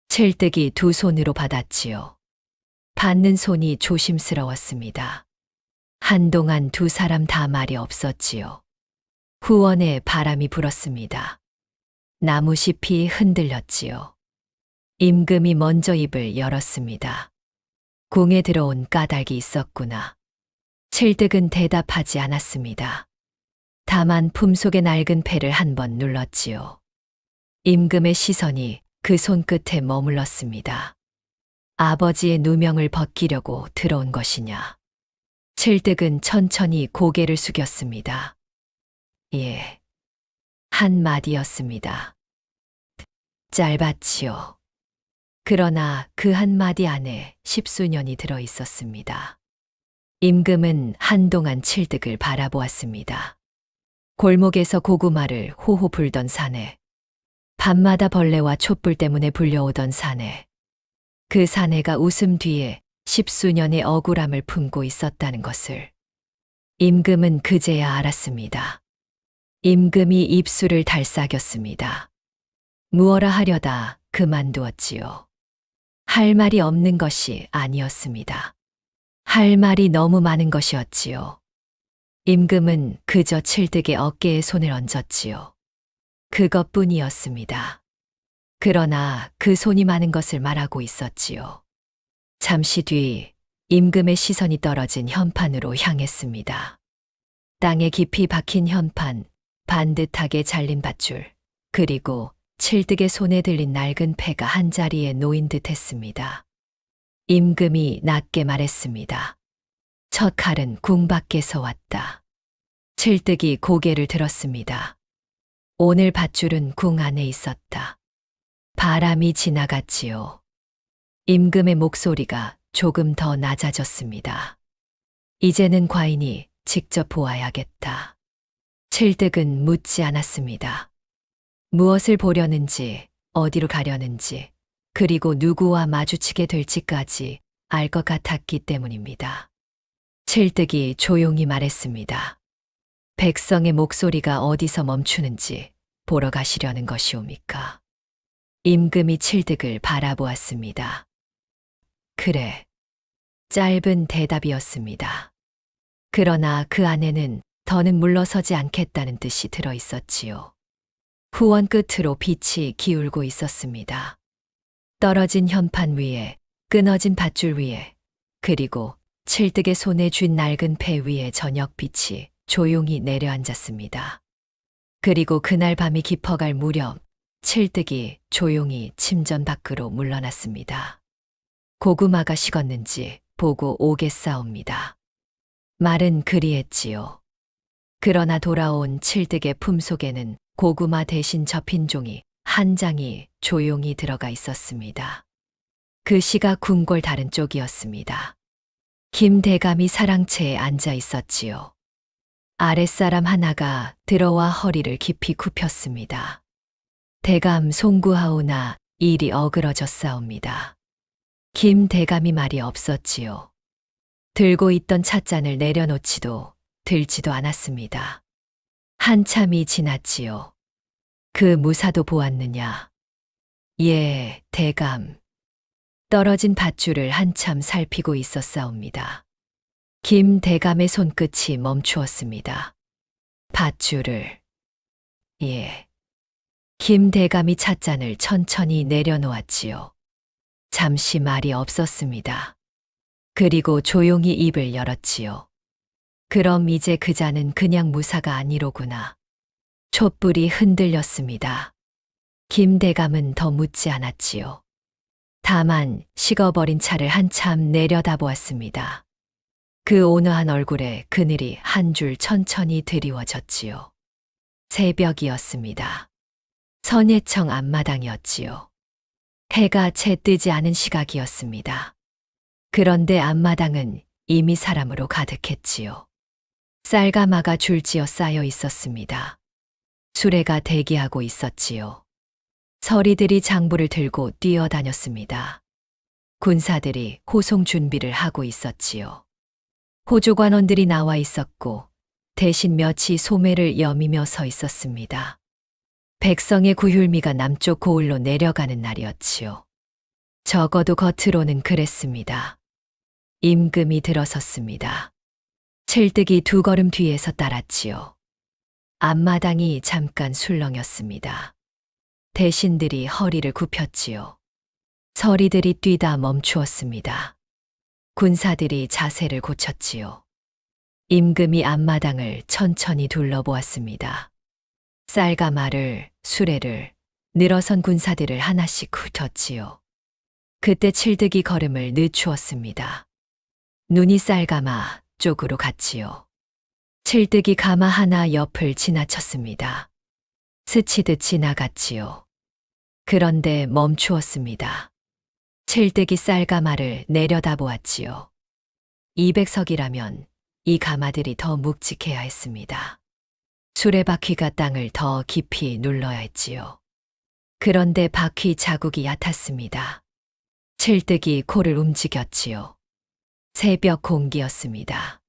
칠득이 두 손으로 받았지요. 받는 손이 조심스러웠습니다. 한동안 두 사람 다 말이 없었지요. 후원에 바람이 불었습니다. 나무잎이 흔들렸지요. 임금이 먼저 입을 열었습니다. 궁에 들어온 까닭이 있었구나. 칠득은 대답하지 않았습니다. 다만 품속의 낡은 패를 한 번 눌렀지요. 임금의 시선이 그 손끝에 머물렀습니다. 아버지의 누명을 벗기려고 들어온 것이냐. 칠득은 천천히 고개를 숙였습니다. 예. 한 마디였습니다. 짧았지요. 그러나 그 한마디 안에 십수년이 들어 있었습니다. 임금은 한동안 칠득을 바라보았습니다. 골목에서 고구마를 호호 불던 사내, 밤마다 벌레와 촛불 때문에 불려오던 사내, 그 사내가 웃음 뒤에 십수년의 억울함을 품고 있었다는 것을 임금은 그제야 알았습니다. 임금이 입술을 달싹였습니다. 무어라 하려다 그만두었지요. 할 말이 없는 것이 아니었습니다. 할 말이 너무 많은 것이었지요. 임금은 그저 칠득의 어깨에 손을 얹었지요. 그것뿐이었습니다. 그러나 그 손이 많은 것을 말하고 있었지요. 잠시 뒤 임금의 시선이 떨어진 현판으로 향했습니다. 땅에 깊이 박힌 현판, 반듯하게 잘린 밧줄, 그리고 칠득의 손에 들린 낡은 패가 한자리에 놓인 듯 했습니다. 임금이 낮게 말했습니다. 첫 칼은 궁 밖에서 왔다. 칠득이 고개를 들었습니다. 오늘 밧줄은 궁 안에 있었다. 바람이 지나갔지요. 임금의 목소리가 조금 더 낮아졌습니다. 이제는 과인이 직접 보아야겠다. 칠득은 묻지 않았습니다. 무엇을 보려는지, 어디로 가려는지, 그리고 누구와 마주치게 될지까지 알 것 같았기 때문입니다. 칠득이 조용히 말했습니다. 백성의 목소리가 어디서 멈추는지 보러 가시려는 것이옵니까? 임금이 칠득을 바라보았습니다. 그래. 짧은 대답이었습니다. 그러나 그 안에는 더는 물러서지 않겠다는 뜻이 들어 있었지요. 후원 끝으로 빛이 기울고 있었습니다. 떨어진 현판 위에, 끊어진 밧줄 위에, 그리고 칠득의 손에 쥔 낡은 패 위에 저녁빛이 조용히 내려앉았습니다. 그리고 그날 밤이 깊어갈 무렵, 칠득이 조용히 침전 밖으로 물러났습니다. 고구마가 식었는지 보고 오겠사옵니다. 말은 그리했지요. 그러나 돌아온 칠득의 품속에는 고구마 대신 접힌 종이 한 장이 조용히 들어가 있었습니다. 그 시가 궁궐 다른 쪽이었습니다. 김대감이 사랑채에 앉아 있었지요. 아랫사람 하나가 들어와 허리를 깊이 굽혔습니다. 대감 송구하오나 일이 어그러졌사옵니다. 김대감이 말이 없었지요. 들고 있던 찻잔을 내려놓지도 들지도 않았습니다. 한참이 지났지요. 그 무사도 보았느냐? 예, 대감. 떨어진 밧줄을 한참 살피고 있었사옵니다. 김 대감의 손끝이 멈추었습니다. 밧줄을. 예. 김 대감이 찻잔을 천천히 내려놓았지요. 잠시 말이 없었습니다. 그리고 조용히 입을 열었지요. 그럼 이제 그 잔은 그냥 무사가 아니로구나. 촛불이 흔들렸습니다. 김 대감은 더 묻지 않았지요. 다만 식어버린 차를 한참 내려다보았습니다. 그 온화한 얼굴에 그늘이 한 줄 천천히 드리워졌지요. 새벽이었습니다. 선예청 앞마당이었지요. 해가 채 뜨지 않은 시각이었습니다. 그런데 앞마당은 이미 사람으로 가득했지요. 쌀가마가 줄지어 쌓여 있었습니다. 수레가 대기하고 있었지요. 서리들이 장부를 들고 뛰어다녔습니다. 군사들이 호송 준비를 하고 있었지요. 호조관원들이 나와 있었고 대신 몇이 소매를 여미며 서 있었습니다. 백성의 구휼미가 남쪽 고을로 내려가는 날이었지요. 적어도 겉으로는 그랬습니다. 임금이 들어섰습니다. 칠득이 두 걸음 뒤에서 따랐지요. 앞마당이 잠깐 술렁였습니다. 대신들이 허리를 굽혔지요. 서리들이 뛰다 멈추었습니다. 군사들이 자세를 고쳤지요. 임금이 앞마당을 천천히 둘러보았습니다. 쌀가마를, 수레를, 늘어선 군사들을 하나씩 훑었지요. 그때 칠득이 걸음을 늦추었습니다. 눈이 쌀가마 쪽으로 갔지요. 칠득이 가마 하나 옆을 지나쳤습니다. 스치듯 지나갔지요. 그런데 멈추었습니다. 칠득이 쌀가마를 내려다보았지요. 200석이라면 이 가마들이 더 묵직해야 했습니다. 수레바퀴가 땅을 더 깊이 눌러야 했지요. 그런데 바퀴 자국이 얕았습니다. 칠득이 코를 움직였지요. 새벽 공기였습니다.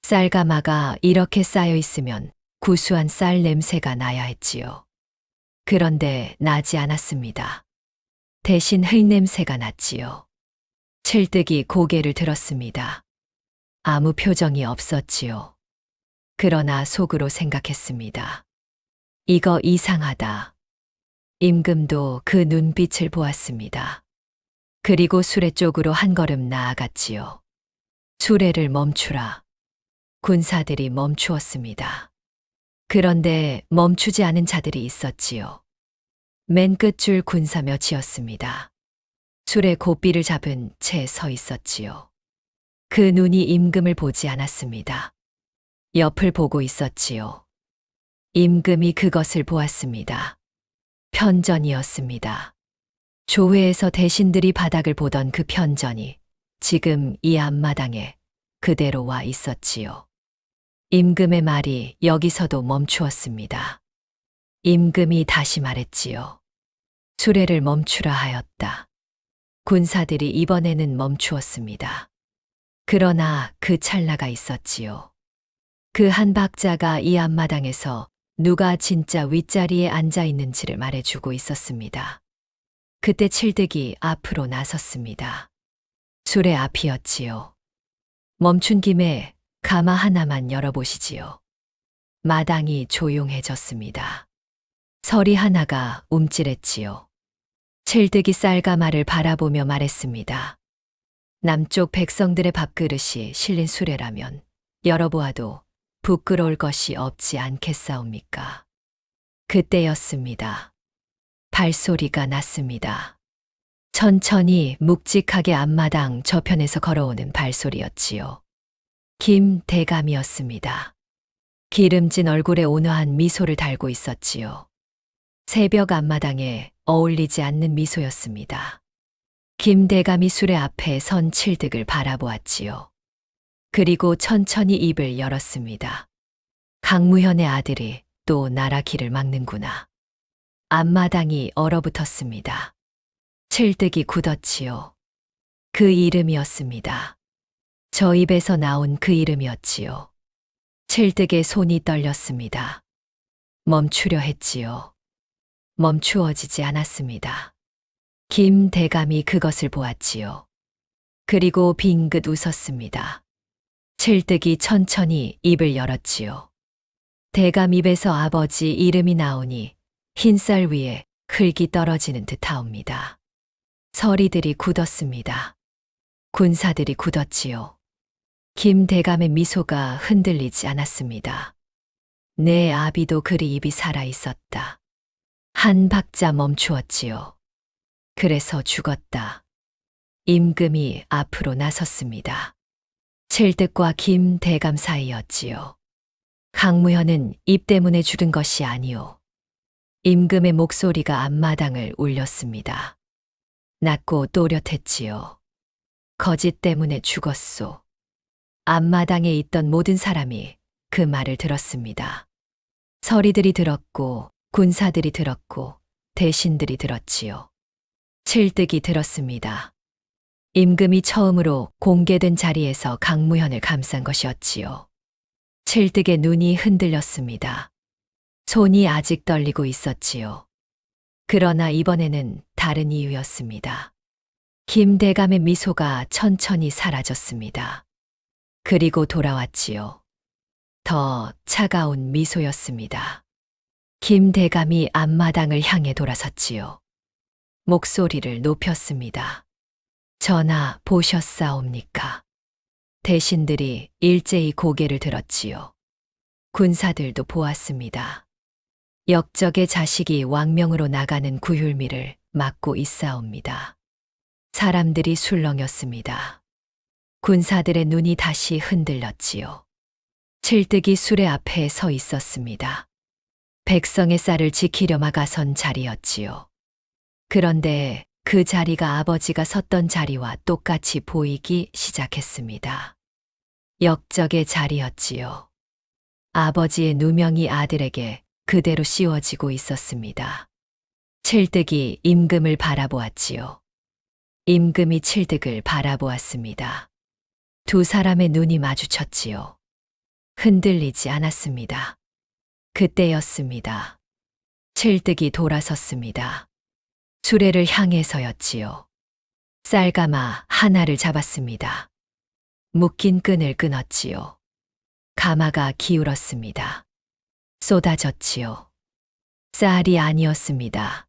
쌀가마가 이렇게 쌓여 있으면 구수한 쌀 냄새가 나야 했지요. 그런데 나지 않았습니다. 대신 흙냄새가 났지요. 칠득이 고개를 들었습니다. 아무 표정이 없었지요. 그러나 속으로 생각했습니다. 이거 이상하다. 임금도 그 눈빛을 보았습니다. 그리고 수레 쪽으로 한 걸음 나아갔지요. 수레를 멈추라. 군사들이 멈추었습니다. 그런데 멈추지 않은 자들이 있었지요. 맨 끝줄 군사 몇이었습니다. 수레 고삐를 잡은 채 서 있었지요. 그 눈이 임금을 보지 않았습니다. 옆을 보고 있었지요. 임금이 그것을 보았습니다. 편전이었습니다. 조회에서 대신들이 바닥을 보던 그 편전이 지금 이 앞마당에 그대로 와 있었지요. 임금의 말이 여기서도 멈추었습니다. 임금이 다시 말했지요. 수레를 멈추라 하였다. 군사들이 이번에는 멈추었습니다. 그러나 그 찰나가 있었지요. 그 한 박자가 이 앞마당에서 누가 진짜 윗자리에 앉아 있는지를 말해주고 있었습니다. 그때 칠득이 앞으로 나섰습니다. 수레 앞이었지요. 멈춘 김에 가마 하나만 열어보시지요. 마당이 조용해졌습니다. 서리 하나가 움찔했지요. 칠득이 쌀가마를 바라보며 말했습니다. 남쪽 백성들의 밥그릇이 실린 수레라면 열어보아도 부끄러울 것이 없지 않겠사옵니까? 그때였습니다. 발소리가 났습니다. 천천히 묵직하게 앞마당 저편에서 걸어오는 발소리였지요. 김 대감이었습니다. 기름진 얼굴에 온화한 미소를 달고 있었지요. 새벽 앞마당에 어울리지 않는 미소였습니다. 김 대감이 수레 앞에 선 칠득을 바라보았지요. 그리고 천천히 입을 열었습니다. 강무현의 아들이 또 나라 길을 막는구나. 앞마당이 얼어붙었습니다. 칠득이 굳었지요. 그 이름이었습니다. 저 입에서 나온 그 이름이었지요. 칠득의 손이 떨렸습니다. 멈추려 했지요. 멈추어지지 않았습니다. 김 대감이 그것을 보았지요. 그리고 빙긋 웃었습니다. 칠득이 천천히 입을 열었지요. 대감 입에서 아버지 이름이 나오니 흰쌀 위에 흙이 떨어지는 듯하옵니다. 서리들이 굳었습니다. 군사들이 굳었지요. 김 대감의 미소가 흔들리지 않았습니다. 내 아비도 그리 입이 살아 있었다. 한 박자 멈추었지요. 그래서 죽었다. 임금이 앞으로 나섰습니다. 칠득과 김대감 사이였지요. 강무현은 입 때문에 죽은 것이 아니오. 임금의 목소리가 앞마당을 울렸습니다. 낮고 또렷했지요. 거짓 때문에 죽었소. 앞마당에 있던 모든 사람이 그 말을 들었습니다. 서리들이 들었고, 군사들이 들었고, 대신들이 들었지요. 칠득이 들었습니다. 임금이 처음으로 공개된 자리에서 강무현을 감싼 것이었지요. 칠득의 눈이 흔들렸습니다. 손이 아직 떨리고 있었지요. 그러나 이번에는 다른 이유였습니다. 김대감의 미소가 천천히 사라졌습니다. 그리고 돌아왔지요. 더 차가운 미소였습니다. 김대감이 앞마당을 향해 돌아섰지요. 목소리를 높였습니다. 전하 보셨사옵니까? 대신들이 일제히 고개를 들었지요. 군사들도 보았습니다. 역적의 자식이 왕명으로 나가는 구휼미를 막고 있사옵니다. 사람들이 술렁였습니다. 군사들의 눈이 다시 흔들렸지요. 칠득이 수레 앞에 서 있었습니다. 백성의 쌀을 지키려 막아선 자리였지요. 그런데 그 자리가 아버지가 섰던 자리와 똑같이 보이기 시작했습니다. 역적의 자리였지요. 아버지의 누명이 아들에게 그대로 씌워지고 있었습니다. 칠득이 임금을 바라보았지요. 임금이 칠득을 바라보았습니다. 두 사람의 눈이 마주쳤지요. 흔들리지 않았습니다. 그때였습니다. 칠득이 돌아섰습니다. 수레를 향해서였지요. 쌀가마 하나를 잡았습니다. 묶인 끈을 끊었지요. 가마가 기울었습니다. 쏟아졌지요. 쌀이 아니었습니다.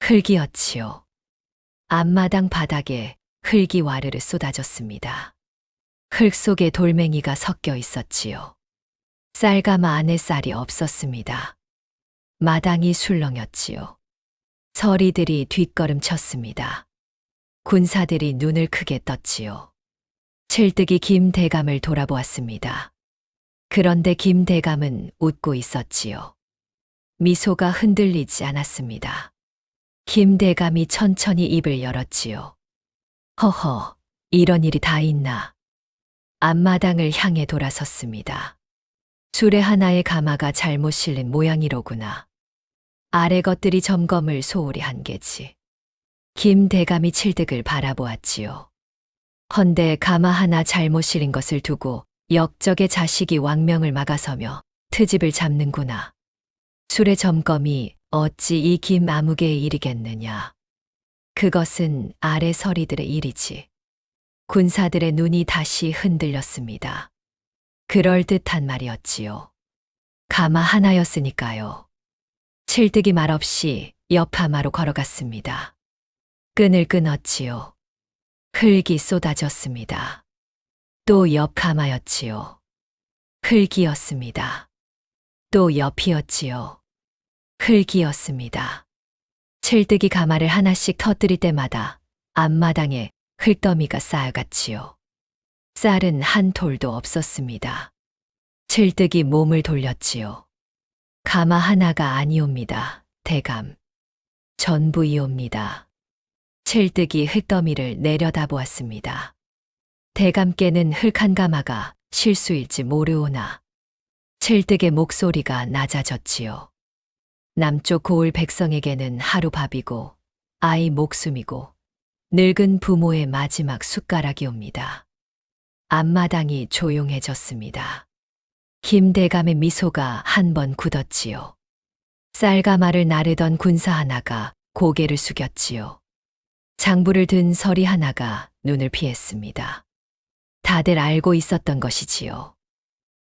흙이었지요. 앞마당 바닥에 흙이 와르르 쏟아졌습니다. 흙 속에 돌멩이가 섞여 있었지요. 쌀가마 안에 쌀이 없었습니다. 마당이 술렁였지요. 서리들이 뒷걸음쳤습니다. 군사들이 눈을 크게 떴지요. 칠득이 김대감을 돌아보았습니다. 그런데 김대감은 웃고 있었지요. 미소가 흔들리지 않았습니다. 김대감이 천천히 입을 열었지요. 허허, 이런 일이 다 있나. 앞마당을 향해 돌아섰습니다. 수레 하나의 가마가 잘못 실린 모양이로구나. 아래 것들이 점검을 소홀히 한 게지. 김대감이 칠득을 바라보았지요. 헌데 가마 하나 잘못 실린 것을 두고 역적의 자식이 왕명을 막아서며 트집을 잡는구나. 수레 점검이 어찌 이 김아무개의 일이겠느냐. 그것은 아래 서리들의 일이지. 군사들의 눈이 다시 흔들렸습니다. 그럴듯한 말이었지요. 가마 하나였으니까요. 칠득이 말없이 옆하마로 걸어갔습니다. 끈을 끊었지요. 흙이 쏟아졌습니다. 또 옆가마였지요. 흙이었습니다. 또 옆이었지요. 흙이었습니다. 칠득이 가마를 하나씩 터뜨릴 때마다 앞마당에 흙더미가 쌓여갔지요. 쌀은 한 톨도 없었습니다. 칠득이 몸을 돌렸지요. 가마 하나가 아니옵니다, 대감. 전부이옵니다. 칠득이 흙더미를 내려다보았습니다. 대감께는 흙 한 가마가 실수일지 모르오나. 칠득의 목소리가 낮아졌지요. 남쪽 고을 백성에게는 하루 밥이고 아이 목숨이고 늙은 부모의 마지막 숟가락이옵니다. 앞마당이 조용해졌습니다. 김대감의 미소가 한 번 굳었지요. 쌀가마를 나르던 군사 하나가 고개를 숙였지요. 장부를 든 서리 하나가 눈을 피했습니다. 다들 알고 있었던 것이지요.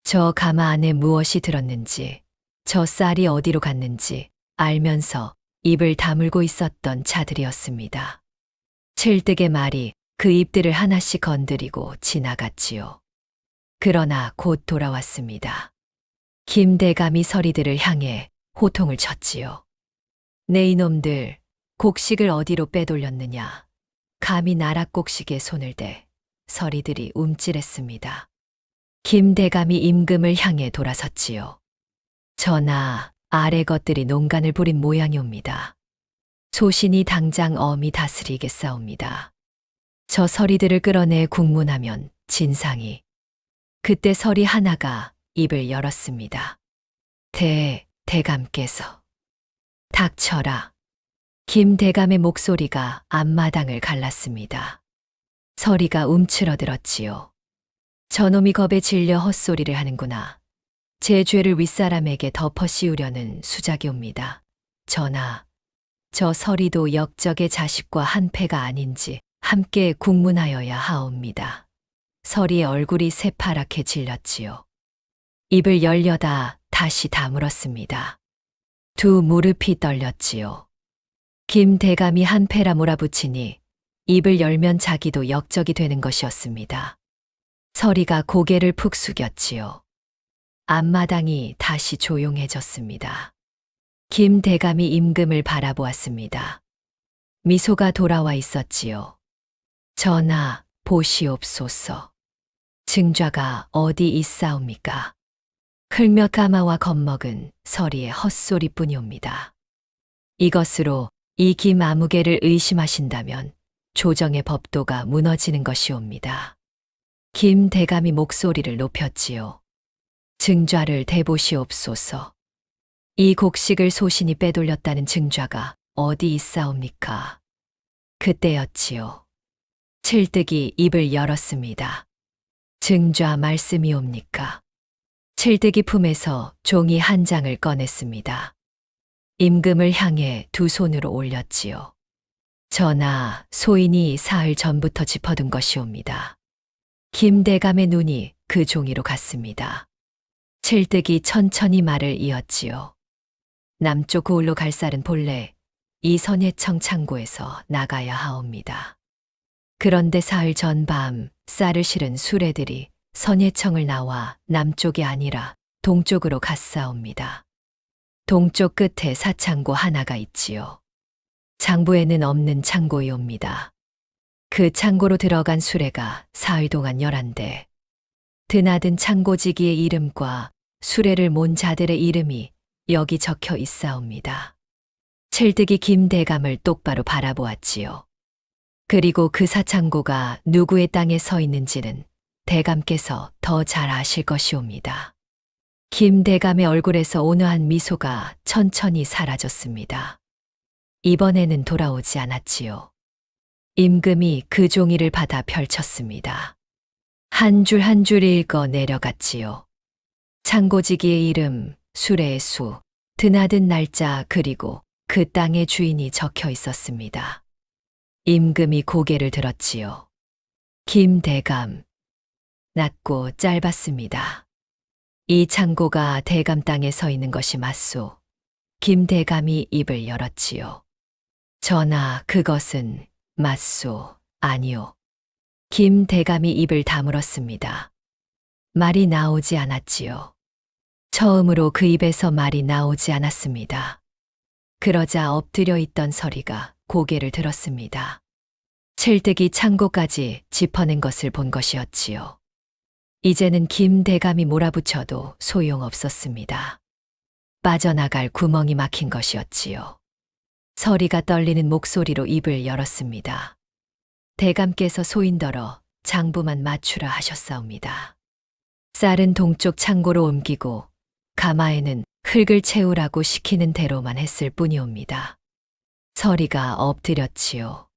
저 가마 안에 무엇이 들었는지, 저 쌀이 어디로 갔는지 알면서 입을 다물고 있었던 자들이었습니다. 칠득의 말이 그 입들을 하나씩 건드리고 지나갔지요. 그러나 곧 돌아왔습니다. 김대감이 서리들을 향해 호통을 쳤지요. 네 이놈들, 곡식을 어디로 빼돌렸느냐. 감히 나락곡식에 손을 대 서리들이 움찔했습니다. 김대감이 임금을 향해 돌아섰지요. 전하, 아래 것들이 농간을 부린 모양이옵니다. 소신이 당장 엄히 다스리겠사옵니다. 저 서리들을 끌어내 국문하면 진상이. 그때 서리 하나가 입을 열었습니다. 대감께서. 닥쳐라. 김대감의 목소리가 앞마당을 갈랐습니다. 서리가 움츠러들었지요. 저놈이 겁에 질려 헛소리를 하는구나. 제 죄를 윗사람에게 덮어 씌우려는 수작이옵니다. 전하, 저 서리도 역적의 자식과 한패가 아닌지 함께 국문하여야 하옵니다. 서리의 얼굴이 새파랗게 질렸지요. 입을 열려다 다시 다물었습니다. 두 무릎이 떨렸지요. 김대감이 한패라 몰아붙이니 입을 열면 자기도 역적이 되는 것이었습니다. 서리가 고개를 푹 숙였지요. 앞마당이 다시 조용해졌습니다. 김대감이 임금을 바라보았습니다. 미소가 돌아와 있었지요. 전하, 보시옵소서. 증좌가 어디 있사옵니까? 흙몇 가마와 겁먹은 서리의 헛소리뿐이옵니다. 이것으로 이 김아무개를 의심하신다면 조정의 법도가 무너지는 것이옵니다. 김대감이 목소리를 높였지요. 증좌를 대보시옵소서. 이 곡식을 소신이 빼돌렸다는 증좌가 어디 있사옵니까? 그때였지요. 칠득이 입을 열었습니다. 증좌 말씀이옵니까? 칠득이 품에서 종이 한 장을 꺼냈습니다. 임금을 향해 두 손으로 올렸지요. 전하, 소인이 사흘 전부터 짚어둔 것이옵니다. 김대감의 눈이 그 종이로 갔습니다. 칠득이 천천히 말을 이었지요. 남쪽 고을로 갈 쌀은 본래 이 선예청 창고에서 나가야 하옵니다. 그런데 사흘 전 밤 쌀을 실은 수레들이 선예청을 나와 남쪽이 아니라 동쪽으로 갔사옵니다. 동쪽 끝에 사창고 하나가 있지요. 장부에는 없는 창고이옵니다. 그 창고로 들어간 수레가 사흘 동안 11대. 드나든 창고지기의 이름과 수레를 몬 자들의 이름이 여기 적혀 있사옵니다. 칠득이 김대감을 똑바로 바라보았지요. 그리고 그 사창고가 누구의 땅에 서 있는지는 대감께서 더 잘 아실 것이옵니다. 김대감의 얼굴에서 온화한 미소가 천천히 사라졌습니다. 이번에는 돌아오지 않았지요. 임금이 그 종이를 받아 펼쳤습니다. 한 줄 한 줄 읽어 내려갔지요. 창고지기의 이름, 수레의 수, 드나든 날짜 그리고 그 땅의 주인이 적혀 있었습니다. 임금이 고개를 들었지요. 김대감. 낮고 짧았습니다. 이 창고가 대감 땅에 서 있는 것이 맞소. 김대감이 입을 열었지요. 전하, 그것은 맞소, 아니오. 김대감이 입을 다물었습니다. 말이 나오지 않았지요. 처음으로 그 입에서 말이 나오지 않았습니다. 그러자 엎드려 있던 서리가 고개를 들었습니다. 칠득이 창고까지 짚어낸 것을 본 것이었지요. 이제는 김대감이 몰아붙여도 소용없었습니다. 빠져나갈 구멍이 막힌 것이었지요. 서리가 떨리는 목소리로 입을 열었습니다. 대감께서 소인더러 장부만 맞추라 하셨사옵니다. 쌀은 동쪽 창고로 옮기고 가마에는 흙을 채우라고 시키는 대로만 했을 뿐이옵니다. 서리가 엎드렸지요.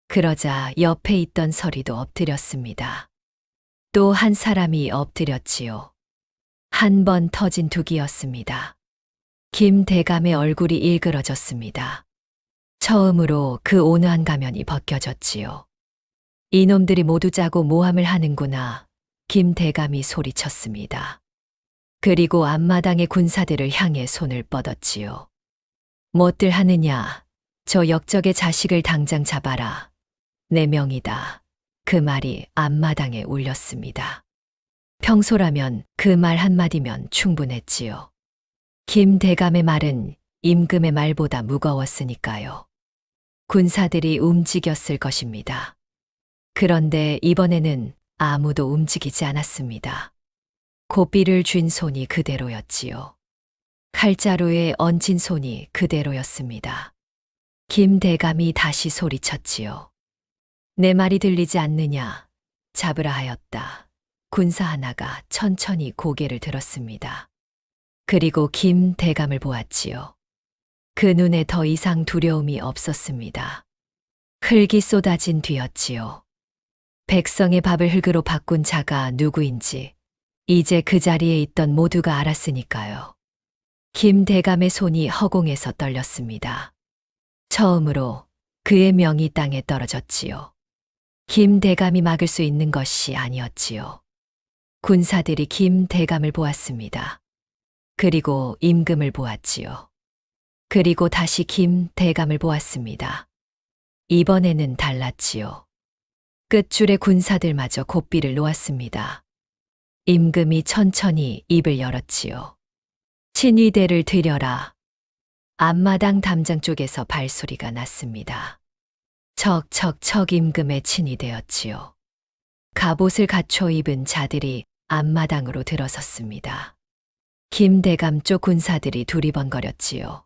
그러자 옆에 있던 서리도 엎드렸습니다. 또 한 사람이 엎드렸지요. 한 번 터진 둑이었습니다. 김대감의 얼굴이 일그러졌습니다. 처음으로 그 온화한 가면이 벗겨졌지요. 이놈들이 모두 짜고 모함을 하는구나. 김대감이 소리쳤습니다. 그리고 앞마당의 군사들을 향해 손을 뻗었지요. 못들 하느냐, 저 역적의 자식을 당장 잡아라. 4명이다. 그 말이 앞마당에 울렸습니다. 평소라면 그 말 한마디면 충분했지요. 김대감의 말은 임금의 말보다 무거웠으니까요. 군사들이 움직였을 것입니다. 그런데 이번에는 아무도 움직이지 않았습니다. 고삐를 쥔 손이 그대로였지요. 칼자루에 얹힌 손이 그대로였습니다. 김 대감이 다시 소리쳤지요. 내 말이 들리지 않느냐? 잡으라 하였다. 군사 하나가 천천히 고개를 들었습니다. 그리고 김 대감을 보았지요. 그 눈에 더 이상 두려움이 없었습니다. 흙이 쏟아진 뒤였지요. 백성의 밥을 흙으로 바꾼 자가 누구인지 이제 그 자리에 있던 모두가 알았으니까요. 김 대감의 손이 허공에서 떨렸습니다. 처음으로 그의 명이 땅에 떨어졌지요. 김 대감이 막을 수 있는 것이 아니었지요. 군사들이 김 대감을 보았습니다. 그리고 임금을 보았지요. 그리고 다시 김 대감을 보았습니다. 이번에는 달랐지요. 끝줄의 군사들마저 고삐를 놓았습니다. 임금이 천천히 입을 열었지요. 친위대를 들여라. 앞마당 담장 쪽에서 발소리가 났습니다. 척척척 임금의 친위대였지요. 갑옷을 갖춰 입은 자들이 앞마당으로 들어섰습니다. 김 대감 쪽 군사들이 두리번거렸지요.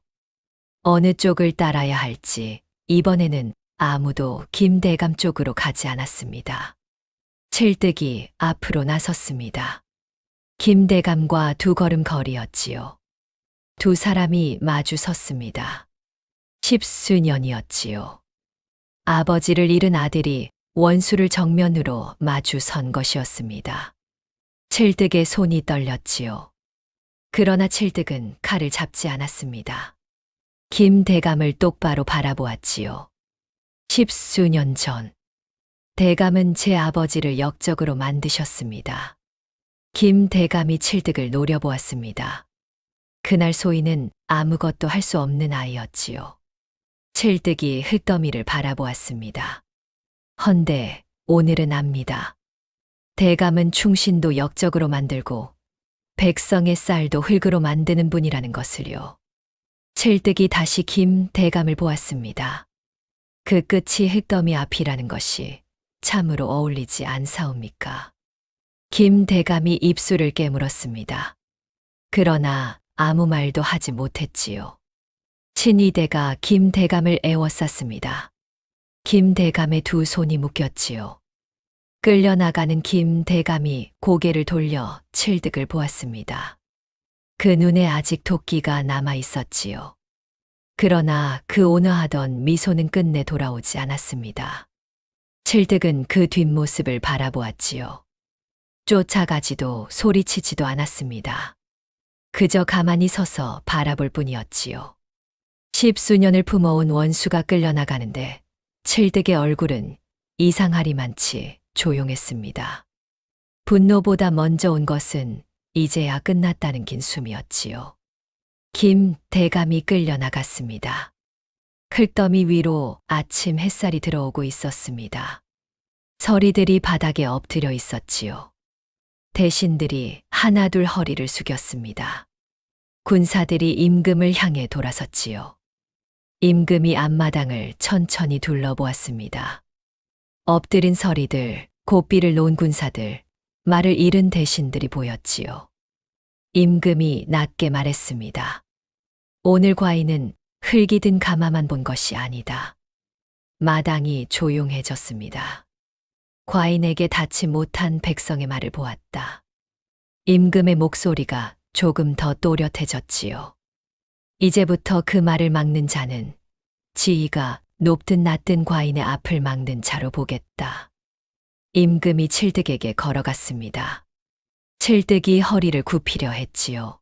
어느 쪽을 따라야 할지 이번에는 아무도 김 대감 쪽으로 가지 않았습니다. 칠득이 앞으로 나섰습니다. 김 대감과 두 걸음 거리였지요. 두 사람이 마주 섰습니다. 십수년이었지요. 아버지를 잃은 아들이 원수를 정면으로 마주 선 것이었습니다. 칠득의 손이 떨렸지요. 그러나 칠득은 칼을 잡지 않았습니다. 김 대감을 똑바로 바라보았지요. 십수년 전, 대감은 제 아버지를 역적으로 만드셨습니다. 김 대감이 칠득을 노려보았습니다. 그날 소인은 아무것도 할 수 없는 아이였지요. 칠득이 흙더미를 바라보았습니다. 헌데 오늘은 압니다. 대감은 충신도 역적으로 만들고 백성의 쌀도 흙으로 만드는 분이라는 것을요. 칠득이 다시 김 대감을 보았습니다. 그 끝이 흙더미 앞이라는 것이 참으로 어울리지 않사옵니까? 김 대감이 입술을 깨물었습니다. 그러나 아무 말도 하지 못했지요. 친위대가 김 대감을 에워쌌습니다. 김 대감의 두 손이 묶였지요. 끌려나가는 김 대감이 고개를 돌려 칠득을 보았습니다. 그 눈에 아직 도끼가 남아 있었지요. 그러나 그 온화하던 미소는 끝내 돌아오지 않았습니다. 칠득은 그 뒷모습을 바라보았지요. 쫓아가지도 소리치지도 않았습니다. 그저 가만히 서서 바라볼 뿐이었지요. 십수년을 품어온 원수가 끌려나가는데 칠득의 얼굴은 이상하리만치 조용했습니다. 분노보다 먼저 온 것은 이제야 끝났다는 긴 숨이었지요. 김 대감이 끌려나갔습니다. 흙더미 위로 아침 햇살이 들어오고 있었습니다. 서리들이 바닥에 엎드려 있었지요. 대신들이 하나둘 허리를 숙였습니다. 군사들이 임금을 향해 돌아섰지요. 임금이 앞마당을 천천히 둘러보았습니다. 엎드린 서리들, 고삐를 놓은 군사들, 말을 잃은 대신들이 보였지요. 임금이 낮게 말했습니다. 오늘 과인은 흙이 든 가마만 본 것이 아니다. 마당이 조용해졌습니다. 과인에게 닿지 못한 백성의 말을 보았다. 임금의 목소리가 조금 더 또렷해졌지요. 이제부터 그 말을 막는 자는 지위가 높든 낮든 과인의 앞을 막는 자로 보겠다. 임금이 칠득에게 걸어갔습니다. 칠득이 허리를 굽히려 했지요.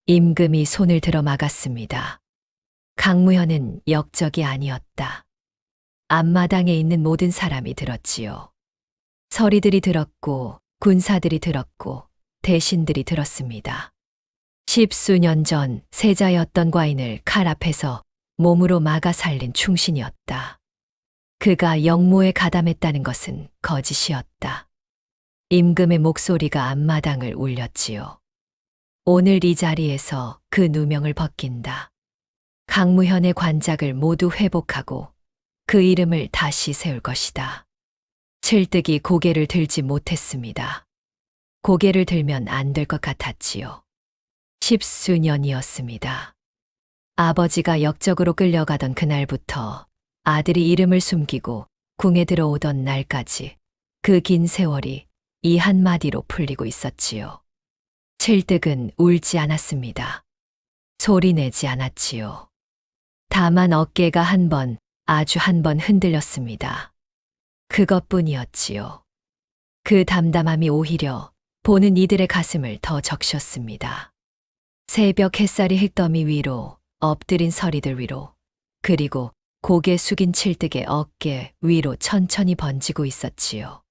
임금이 손을 들어 막았습니다. 강무현은 역적이 아니었다. 앞마당에 있는 모든 사람이 들었지요. 서리들이 들었고 군사들이 들었고 대신들이 들었습니다. 십수년 전 세자였던 과인을 칼 앞에서 몸으로 막아 살린 충신이었다. 그가 역모에 가담했다는 것은 거짓이었다. 임금의 목소리가 앞마당을 울렸지요. 오늘 이 자리에서 그 누명을 벗긴다. 강무현의 관작을 모두 회복하고 그 이름을 다시 세울 것이다. 칠득이 고개를 들지 못했습니다. 고개를 들면 안 될 것 같았지요. 10수년이었습니다. 아버지가 역적으로 끌려가던 그날부터 아들이 이름을 숨기고 궁에 들어오던 날까지 그 긴 세월이 이 한마디로 풀리고 있었지요. 칠득은 울지 않았습니다. 소리내지 않았지요. 다만 어깨가 아주 한 번 흔들렸습니다. 그것뿐이었지요. 그 담담함이 오히려 보는 이들의 가슴을 더 적셨습니다. 새벽 햇살이 흙더미 위로, 엎드린 서리들 위로, 그리고 고개 숙인 칠득의 어깨 위로 천천히 번지고 있었지요.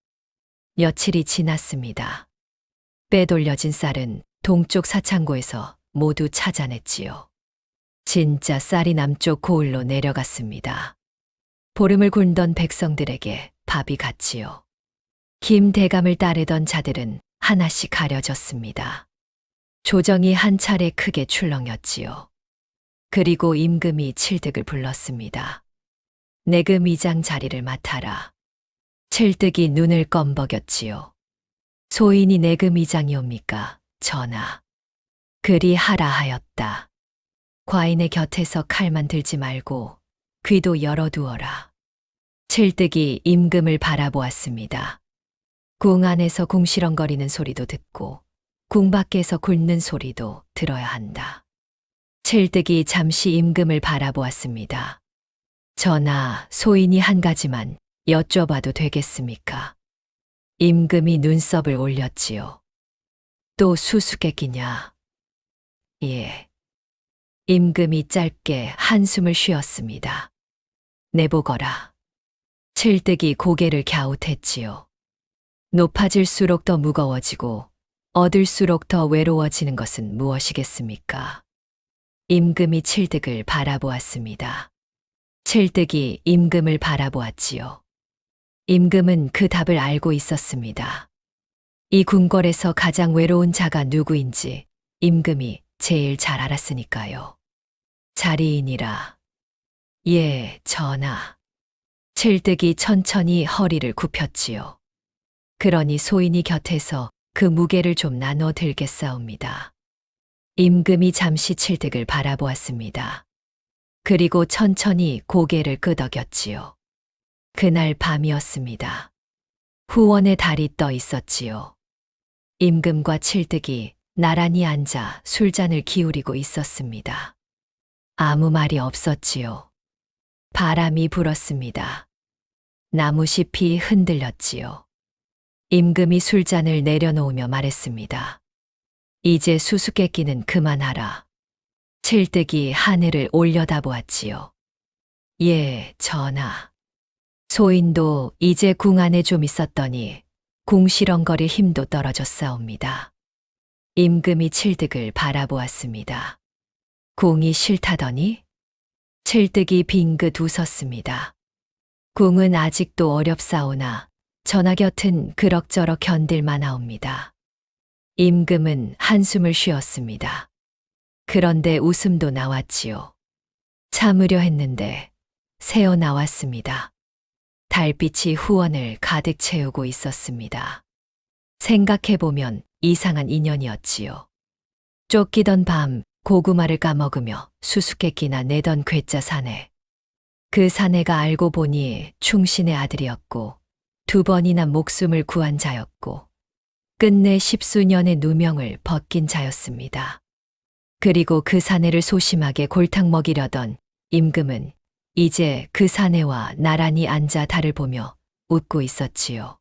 며칠이 지났습니다. 빼돌려진 쌀은 동쪽 사창고에서 모두 찾아냈지요. 진짜 쌀이 남쪽 고을로 내려갔습니다. 보름을 굶던 백성들에게 밥이 갔지요. 김 대감을 따르던 자들은 하나씩 가려졌습니다. 조정이 한 차례 크게 출렁였지요. 그리고 임금이 칠득을 불렀습니다. 내금 이장 자리를 맡아라. 칠득이 눈을 껌벅였지요. 소인이 내금 이장이옵니까, 전하. 그리 하라 하였다. 과인의 곁에서 칼만 들지 말고 귀도 열어두어라. 칠득이 임금을 바라보았습니다. 궁 안에서 궁시렁거리는 소리도 듣고 궁 밖에서 굵는 소리도 들어야 한다. 칠득이 잠시 임금을 바라보았습니다. 전하, 소인이 한 가지만 여쭤봐도 되겠습니까? 임금이 눈썹을 올렸지요. 또 수수께끼냐? 예. 임금이 짧게 한숨을 쉬었습니다. 내보거라. 칠득이 고개를 갸웃했지요. 높아질수록 더 무거워지고 얻을수록 더 외로워지는 것은 무엇이겠습니까? 임금이 칠득을 바라보았습니다. 칠득이 임금을 바라보았지요. 임금은 그 답을 알고 있었습니다. 이 궁궐에서 가장 외로운 자가 누구인지 임금이 제일 잘 알았으니까요. 자리이니라. 예, 전하. 칠득이 천천히 허리를 굽혔지요. 그러니 소인이 곁에서 그 무게를 좀 나눠 들겠사옵니다. 임금이 잠시 칠득을 바라보았습니다. 그리고 천천히 고개를 끄덕였지요. 그날 밤이었습니다. 후원의 달이 떠 있었지요. 임금과 칠득이 나란히 앉아 술잔을 기울이고 있었습니다. 아무 말이 없었지요. 바람이 불었습니다. 나무잎이 흔들렸지요. 임금이 술잔을 내려놓으며 말했습니다. 이제 수수께끼는 그만하라. 칠득이 하늘을 올려다보았지요. 예, 전하. 소인도 이제 궁 안에 좀 있었더니 궁시렁거릴 힘도 떨어졌사옵니다. 임금이 칠득을 바라보았습니다. 궁이 싫다더니? 칠득이 빙긋 웃었습니다. 궁은 아직도 어렵사오나 전하 곁은 그럭저럭 견딜만하옵니다. 임금은 한숨을 쉬었습니다. 그런데 웃음도 나왔지요. 참으려 했는데 새어 나왔습니다. 달빛이 후원을 가득 채우고 있었습니다. 생각해보면 이상한 인연이었지요. 쫓기던 밤 고구마를 까먹으며 수수께끼나 내던 괴짜 사내. 그 사내가 알고 보니 충신의 아들이었고 2번이나 목숨을 구한 자였고 끝내 10수년의 누명을 벗긴 자였습니다. 그리고 그 사내를 소심하게 골탕 먹이려던 임금은 이제 그 사내와 나란히 앉아 달을 보며 웃고 있었지요.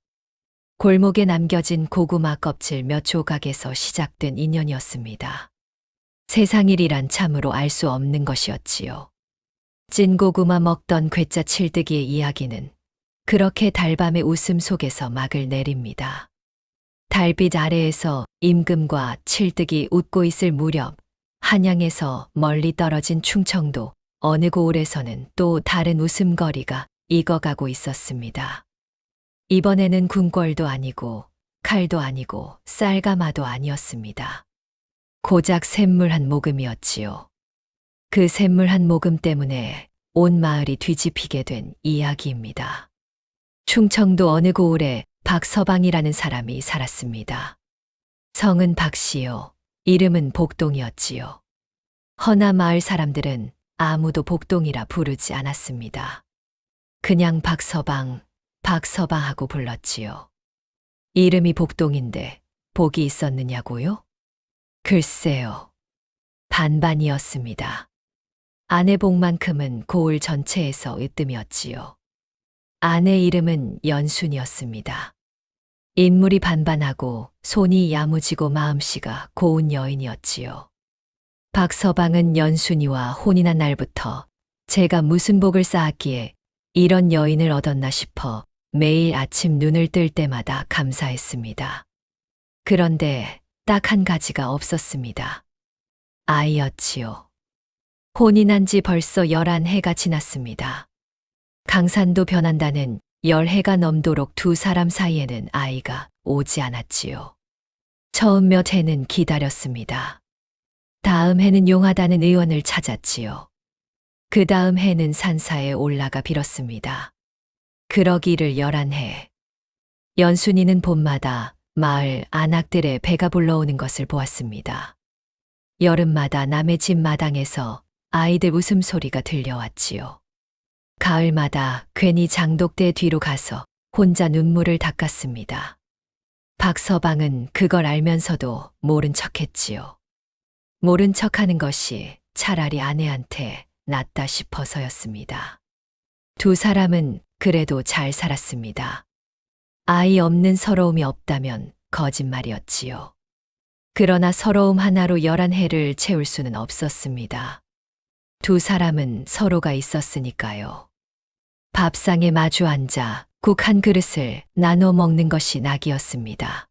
골목에 남겨진 고구마 껍질 몇 조각에서 시작된 인연이었습니다. 세상일이란 참으로 알 수 없는 것이었지요. 찐 고구마 먹던 괴짜 칠득이의 이야기는 그렇게 달밤의 웃음 속에서 막을 내립니다. 달빛 아래에서 임금과 칠득이 웃고 있을 무렵 한양에서 멀리 떨어진 충청도 어느 고을에서는 또 다른 웃음거리가 익어가고 있었습니다. 이번에는 궁궐도 아니고 칼도 아니고 쌀가마도 아니었습니다. 고작 샘물 한 모금이었지요. 그 샘물 한 모금 때문에 온 마을이 뒤집히게 된 이야기입니다. 충청도 어느 고을에 박서방이라는 사람이 살았습니다. 성은 박씨요. 이름은 복동이었지요. 허나 마을 사람들은 아무도 복동이라 부르지 않았습니다. 그냥 박서방, 박서방하고 불렀지요. 이름이 복동인데 복이 있었느냐고요? 글쎄요. 반반이었습니다. 아내 복만큼은 고을 전체에서 으뜸이었지요. 아내 이름은 연순이었습니다. 인물이 반반하고 손이 야무지고 마음씨가 고운 여인이었지요. 박서방은 연순이와 혼인한 날부터 제가 무슨 복을 쌓았기에 이런 여인을 얻었나 싶어 매일 아침 눈을 뜰 때마다 감사했습니다. 그런데 딱 한 가지가 없었습니다. 아이였지요. 혼인한 지 벌써 11해가 지났습니다. 강산도 변한다는 10해가 넘도록 두 사람 사이에는 아이가 오지 않았지요. 처음 몇 해는 기다렸습니다. 다음 해는 용하다는 의원을 찾았지요. 그 다음 해는 산사에 올라가 빌었습니다. 그러기를 11해. 연순이는 봄마다 마을 안악들의 배가 불러오는 것을 보았습니다. 여름마다 남의 집 마당에서 아이들 웃음소리가 들려왔지요. 가을마다 괜히 장독대 뒤로 가서 혼자 눈물을 닦았습니다. 박서방은 그걸 알면서도 모른 척했지요. 모른 척하는 것이 차라리 아내한테 낫다 싶어서였습니다. 두 사람은 그래도 잘 살았습니다. 아이 없는 서러움이 없다면 거짓말이었지요. 그러나 서러움 하나로 11해를 채울 수는 없었습니다. 두 사람은 서로가 있었으니까요. 밥상에 마주 앉아 국 한 그릇을 나눠 먹는 것이 낙이었습니다.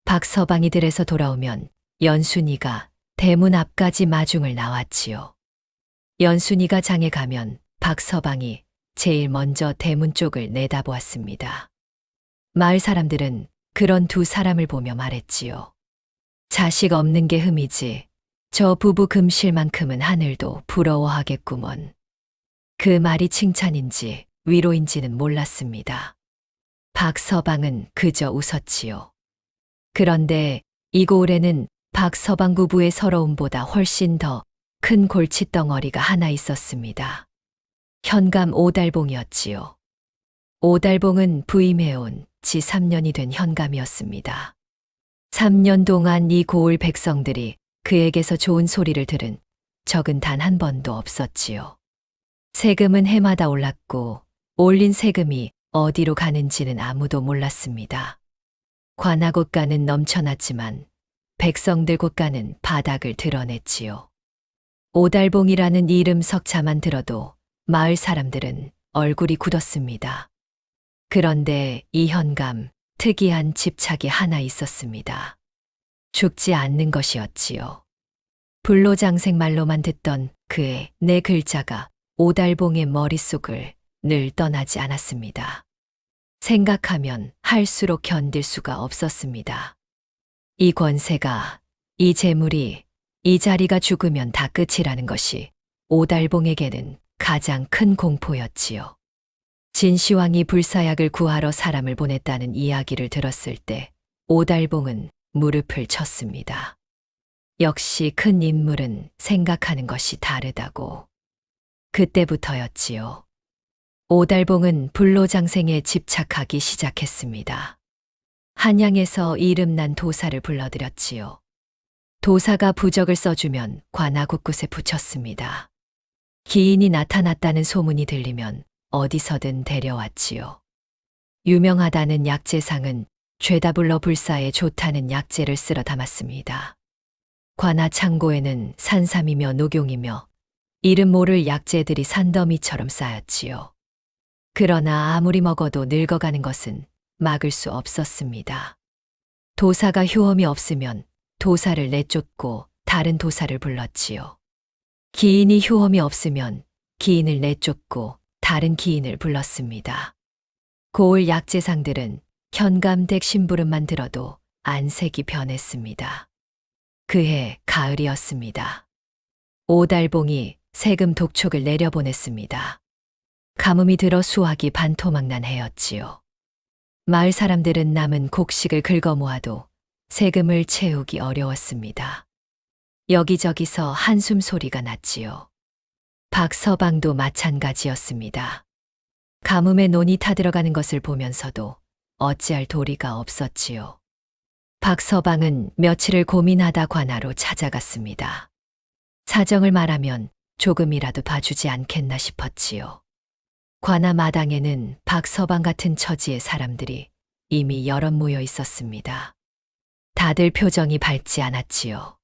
박서방이 들에서 돌아오면 연순이가 대문 앞까지 마중을 나왔지요. 연순이가 장에 가면 박서방이 제일 먼저 대문 쪽을 내다보았습니다. 마을 사람들은 그런 두 사람을 보며 말했지요. 자식 없는 게 흠이지 저 부부 금실만큼은 하늘도 부러워하겠구먼. 그 말이 칭찬인지 위로인지는 몰랐습니다. 박서방은 그저 웃었지요. 그런데 이 고을에는 박서방 부부의 서러움보다 훨씬 더 큰 골칫덩어리가 하나 있었습니다. 현감 오달봉이었지요. 오달봉은 부임해온 지 3년이 된 현감이었습니다. 3년 동안 이 고을 백성들이 그에게서 좋은 소리를 들은 적은 단 한 번도 없었지요. 세금은 해마다 올랐고 올린 세금이 어디로 가는지는 아무도 몰랐습니다. 관아 곳간은 넘쳐났지만 백성들 곳간은 바닥을 드러냈지요. 오달봉이라는 이름 석자만 들어도 마을 사람들은 얼굴이 굳었습니다. 그런데 이 현감 특이한 집착이 하나 있었습니다. 죽지 않는 것이었지요. 불로장생 말로만 듣던 그의 네 글자가 오달봉의 머릿속을 늘 떠나지 않았습니다. 생각하면 할수록 견딜 수가 없었습니다. 이 권세가, 이 재물이, 이 자리가 죽으면 다 끝이라는 것이 오달봉에게는 가장 큰 공포였지요. 진시황이 불사약을 구하러 사람을 보냈다는 이야기를 들었을 때 오달봉은 무릎을 쳤습니다. 역시 큰 인물은 생각하는 것이 다르다고. 그때부터였지요. 오달봉은 불로장생에 집착하기 시작했습니다. 한양에서 이름난 도사를 불러들였지요. 도사가 부적을 써주면 관아 곳곳에 붙였습니다. 기인이 나타났다는 소문이 들리면 어디서든 데려왔지요. 유명하다는 약재상은 죄다 불러 불사에 좋다는 약재를 쓸어 담았습니다. 관아 창고에는 산삼이며 녹용이며 이름 모를 약재들이 산더미처럼 쌓였지요. 그러나 아무리 먹어도 늙어가는 것은 막을 수 없었습니다. 도사가 효험이 없으면 도사를 내쫓고 다른 도사를 불렀지요. 기인이 효험이 없으면 기인을 내쫓고 다른 기인을 불렀습니다. 고을 약재상들은 현감댁 심부름만 들어도 안색이 변했습니다. 그해 가을이었습니다. 오달봉이 세금 독촉을 내려보냈습니다. 가뭄이 들어 수확이 반토막난 해였지요. 마을 사람들은 남은 곡식을 긁어 모아도 세금을 채우기 어려웠습니다. 여기저기서 한숨 소리가 났지요. 박서방도 마찬가지였습니다. 가뭄에 논이 타들어가는 것을 보면서도 어찌할 도리가 없었지요. 박서방은 며칠을 고민하다 관아로 찾아갔습니다. 사정을 말하면 조금이라도 봐주지 않겠나 싶었지요. 관아 마당에는 박서방 같은 처지의 사람들이 이미 여럿 모여 있었습니다. 다들 표정이 밝지 않았지요.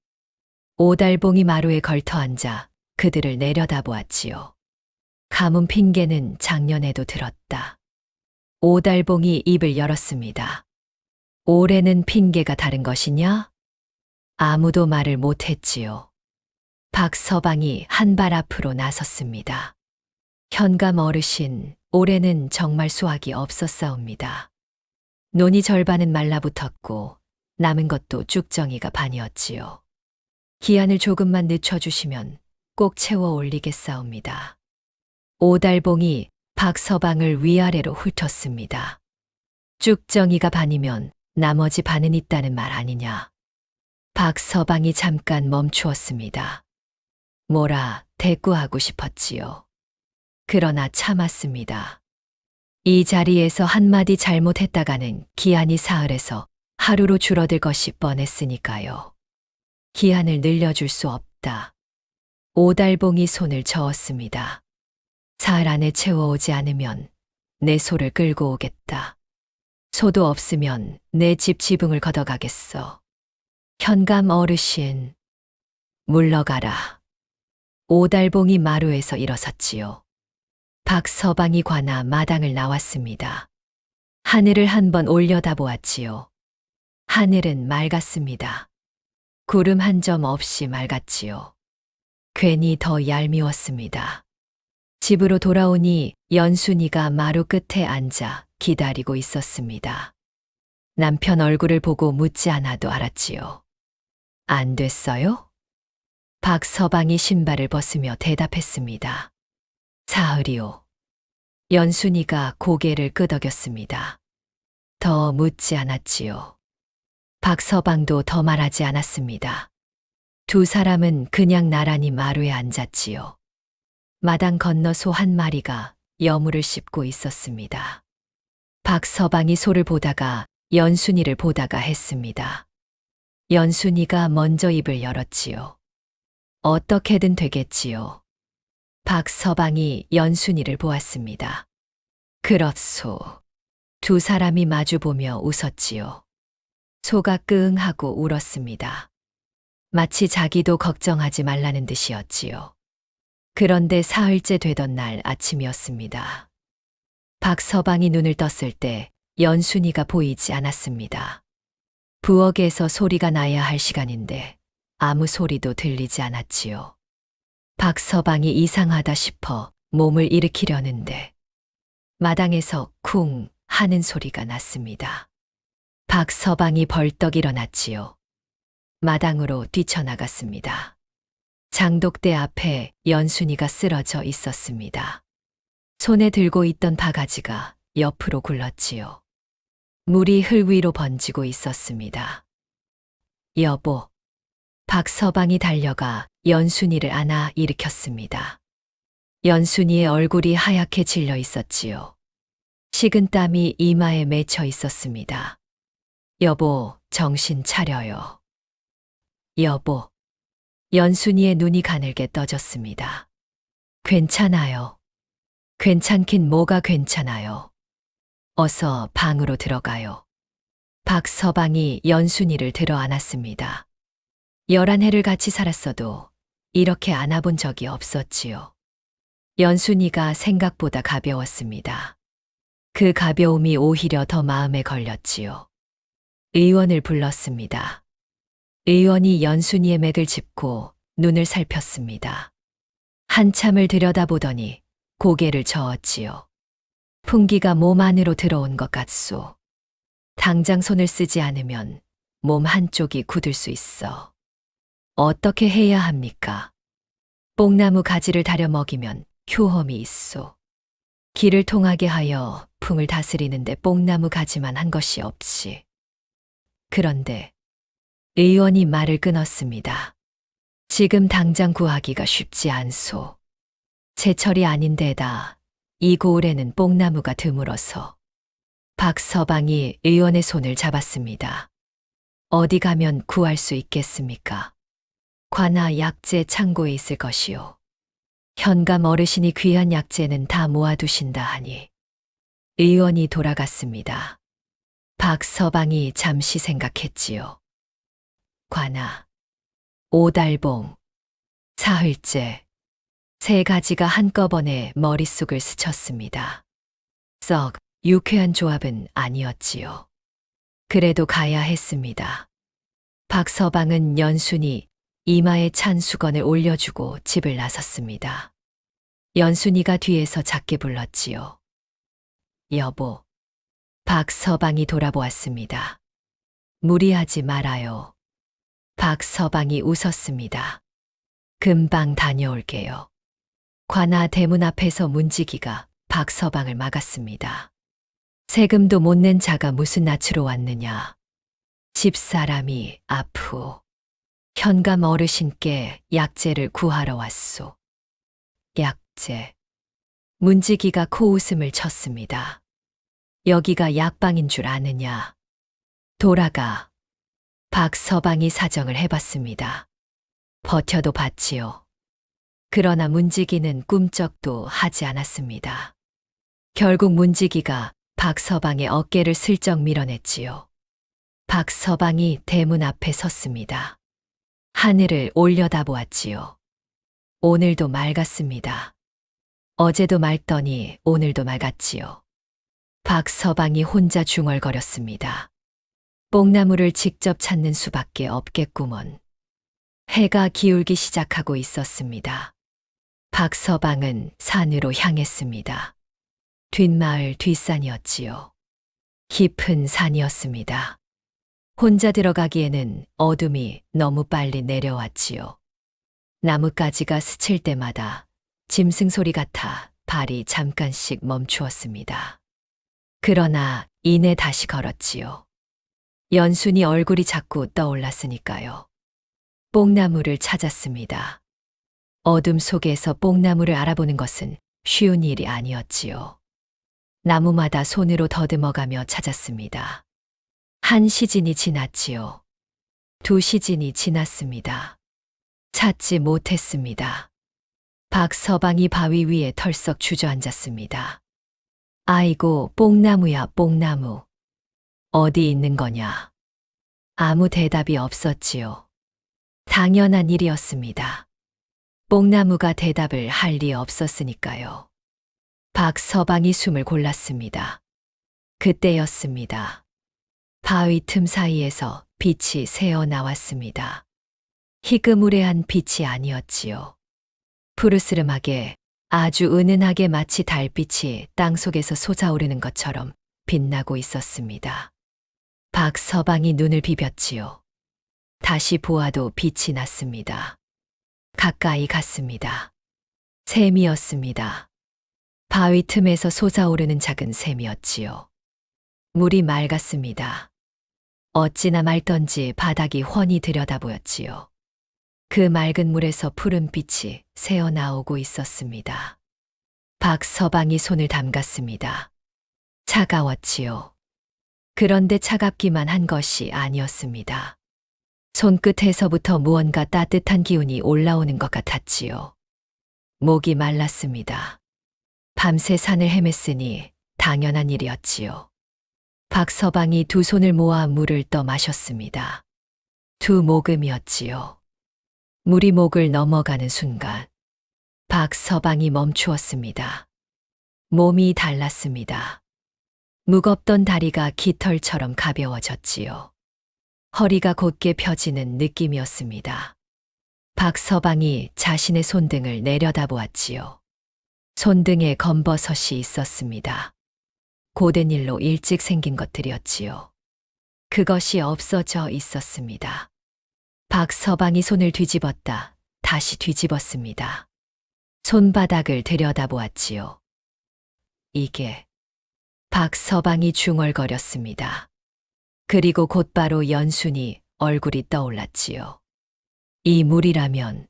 오달봉이 마루에 걸터 앉아 그들을 내려다보았지요. 가뭄 핑계는 작년에도 들었다. 오달봉이 입을 열었습니다. 올해는 핑계가 다른 것이냐? 아무도 말을 못했지요. 박서방이 한 발 앞으로 나섰습니다. 현감 어르신, 올해는 정말 수확이 없었사옵니다. 논이 절반은 말라붙었고 남은 것도 쭉정이가 반이었지요. 기한을 조금만 늦춰주시면 꼭 채워 올리겠사옵니다. 오달봉이 박서방을 위아래로 훑었습니다. 쭉정이가 반이면 나머지 반은 있다는 말 아니냐. 박서방이 잠깐 멈추었습니다. 뭐라 대꾸하고 싶었지요. 그러나 참았습니다. 이 자리에서 한마디 잘못했다가는 기한이 사흘에서 하루로 줄어들 것이 뻔했으니까요. 기한을 늘려줄 수 없다. 오달봉이 손을 저었습니다. 사흘 안에 채워오지 않으면 내 소를 끌고 오겠다. 소도 없으면 내 집 지붕을 걷어가겠어. 현감 어르신, 물러가라. 오달봉이 마루에서 일어섰지요. 박서방이 관아 마당을 나왔습니다. 하늘을 한번 올려다보았지요. 하늘은 맑았습니다. 구름 한 점 없이 맑았지요. 괜히 더 얄미웠습니다. 집으로 돌아오니 연순이가 마루 끝에 앉아 기다리고 있었습니다. 남편 얼굴을 보고 묻지 않아도 알았지요. 안 됐어요? 박서방이 신발을 벗으며 대답했습니다. 사흘이요. 연순이가 고개를 끄덕였습니다. 더 묻지 않았지요. 박서방도 더 말하지 않았습니다. 두 사람은 그냥 나란히 마루에 앉았지요. 마당 건너 소 한 마리가 여물을 씹고 있었습니다. 박서방이 소를 보다가 연순이를 보다가 했습니다. 연순이가 먼저 입을 열었지요. 어떻게든 되겠지요. 박서방이 연순이를 보았습니다. 그렇소. 두 사람이 마주보며 웃었지요. 소가 끙하고 울었습니다. 마치 자기도 걱정하지 말라는 듯이었지요. 그런데 사흘째 되던 날 아침이었습니다. 박서방이 눈을 떴을 때 연순이가 보이지 않았습니다. 부엌에서 소리가 나야 할 시간인데 아무 소리도 들리지 않았지요. 박서방이 이상하다 싶어 몸을 일으키려는데 마당에서 쿵 하는 소리가 났습니다. 박서방이 벌떡 일어났지요. 마당으로 뛰쳐나갔습니다. 장독대 앞에 연순이가 쓰러져 있었습니다. 손에 들고 있던 바가지가 옆으로 굴렀지요. 물이 흙 위로 번지고 있었습니다. 여보. 박서방이 달려가 연순이를 안아 일으켰습니다. 연순이의 얼굴이 하얗게 질려 있었지요. 식은 땀이 이마에 맺혀 있었습니다. 여보, 정신 차려요. 여보. 연순이의 눈이 가늘게 떠졌습니다. 괜찮아요. 괜찮긴 뭐가 괜찮아요. 어서 방으로 들어가요. 박서방이 연순이를 들어 안았습니다. 11해를 같이 살았어도 이렇게 안아본 적이 없었지요. 연순이가 생각보다 가벼웠습니다. 그 가벼움이 오히려 더 마음에 걸렸지요. 의원을 불렀습니다. 의원이 연순이의 맥을 짚고 눈을 살폈습니다. 한참을 들여다보더니 고개를 저었지요. 풍기가 몸 안으로 들어온 것 같소. 당장 손을 쓰지 않으면 몸 한쪽이 굳을 수 있어. 어떻게 해야 합니까? 뽕나무 가지를 다려 먹이면 효험이 있소. 기를 통하게 하여 풍을 다스리는데 뽕나무 가지만 한 것이 없이. 그런데 의원이 말을 끊었습니다. 지금 당장 구하기가 쉽지 않소. 제철이 아닌데다 이 고을에는 뽕나무가 드물어서. 박서방이 의원의 손을 잡았습니다. 어디 가면 구할 수 있겠습니까? 관아 약재 창고에 있을 것이요. 현감 어르신이 귀한 약재는 다 모아두신다 하니. 의원이 돌아갔습니다. 박서방이 잠시 생각했지요. 관아, 오달봉, 사흘째, 세 가지가 한꺼번에 머릿속을 스쳤습니다. 썩 유쾌한 조합은 아니었지요. 그래도 가야 했습니다. 박서방은 연순이 이마에 찬 수건을 올려주고 집을 나섰습니다. 연순이가 뒤에서 작게 불렀지요. 여보. 박서방이 돌아보았습니다. 무리하지 말아요. 박서방이 웃었습니다. 금방 다녀올게요. 관아 대문 앞에서 문지기가 박서방을 막았습니다. 세금도 못 낸 자가 무슨 낯으로 왔느냐. 집사람이 아프오. 현감 어르신께 약재를 구하러 왔소. 약재. 문지기가 코웃음을 쳤습니다. 여기가 약방인 줄 아느냐. 돌아가. 박서방이 사정을 해봤습니다. 버텨도 봤지요. 그러나 문지기는 꿈쩍도 하지 않았습니다. 결국 문지기가 박서방의 어깨를 슬쩍 밀어냈지요. 박서방이 대문 앞에 섰습니다. 하늘을 올려다보았지요. 오늘도 맑았습니다. 어제도 맑더니 오늘도 맑았지요. 박서방이 혼자 중얼거렸습니다. 뽕나무를 직접 찾는 수밖에 없겠구먼. 해가 기울기 시작하고 있었습니다. 박서방은 산으로 향했습니다. 뒷마을 뒷산이었지요. 깊은 산이었습니다. 혼자 들어가기에는 어둠이 너무 빨리 내려왔지요. 나뭇가지가 스칠 때마다 짐승 소리 같아 발이 잠깐씩 멈추었습니다. 그러나 이내 다시 걸었지요. 연순이 얼굴이 자꾸 떠올랐으니까요. 뽕나무를 찾았습니다. 어둠 속에서 뽕나무를 알아보는 것은 쉬운 일이 아니었지요. 나무마다 손으로 더듬어가며 찾았습니다. 한 시즌이 지났지요. 두 시즌이 지났습니다. 찾지 못했습니다. 박서방이 바위 위에 털썩 주저앉았습니다. 아이고, 뽕나무야, 뽕나무. 어디 있는 거냐? 아무 대답이 없었지요. 당연한 일이었습니다. 뽕나무가 대답을 할 리 없었으니까요. 박서방이 숨을 골랐습니다. 그때였습니다. 바위 틈 사이에서 빛이 새어 나왔습니다. 희그무레한 빛이 아니었지요. 푸르스름하게 아주 은은하게 마치 달빛이 땅속에서 솟아오르는 것처럼 빛나고 있었습니다. 박서방이 눈을 비볐지요. 다시 보아도 빛이 났습니다. 가까이 갔습니다. 샘이었습니다. 바위 틈에서 솟아오르는 작은 샘이었지요. 물이 맑았습니다. 어찌나 맑던지 바닥이 훤히 들여다보였지요. 그 맑은 물에서 푸른 빛이 새어나오고 있었습니다. 박서방이 손을 담갔습니다. 차가웠지요. 그런데 차갑기만 한 것이 아니었습니다. 손끝에서부터 무언가 따뜻한 기운이 올라오는 것 같았지요. 목이 말랐습니다. 밤새 산을 헤맸으니 당연한 일이었지요. 박서방이 두 손을 모아 물을 떠 마셨습니다. 두 모금이었지요. 물이 목을 넘어가는 순간 박서방이 멈추었습니다. 몸이 달랐습니다. 무겁던 다리가 깃털처럼 가벼워졌지요. 허리가 곧게 펴지는 느낌이었습니다. 박서방이 자신의 손등을 내려다보았지요. 손등에 검버섯이 있었습니다. 고된 일로 일찍 생긴 것들이었지요. 그것이 없어져 있었습니다. 박서방이 손을 뒤집었다 다시 뒤집었습니다. 손바닥을 들여다보았지요. 이게 박서방이 중얼거렸습니다. 그리고 곧바로 연순이 얼굴이 떠올랐지요. 이 물이라면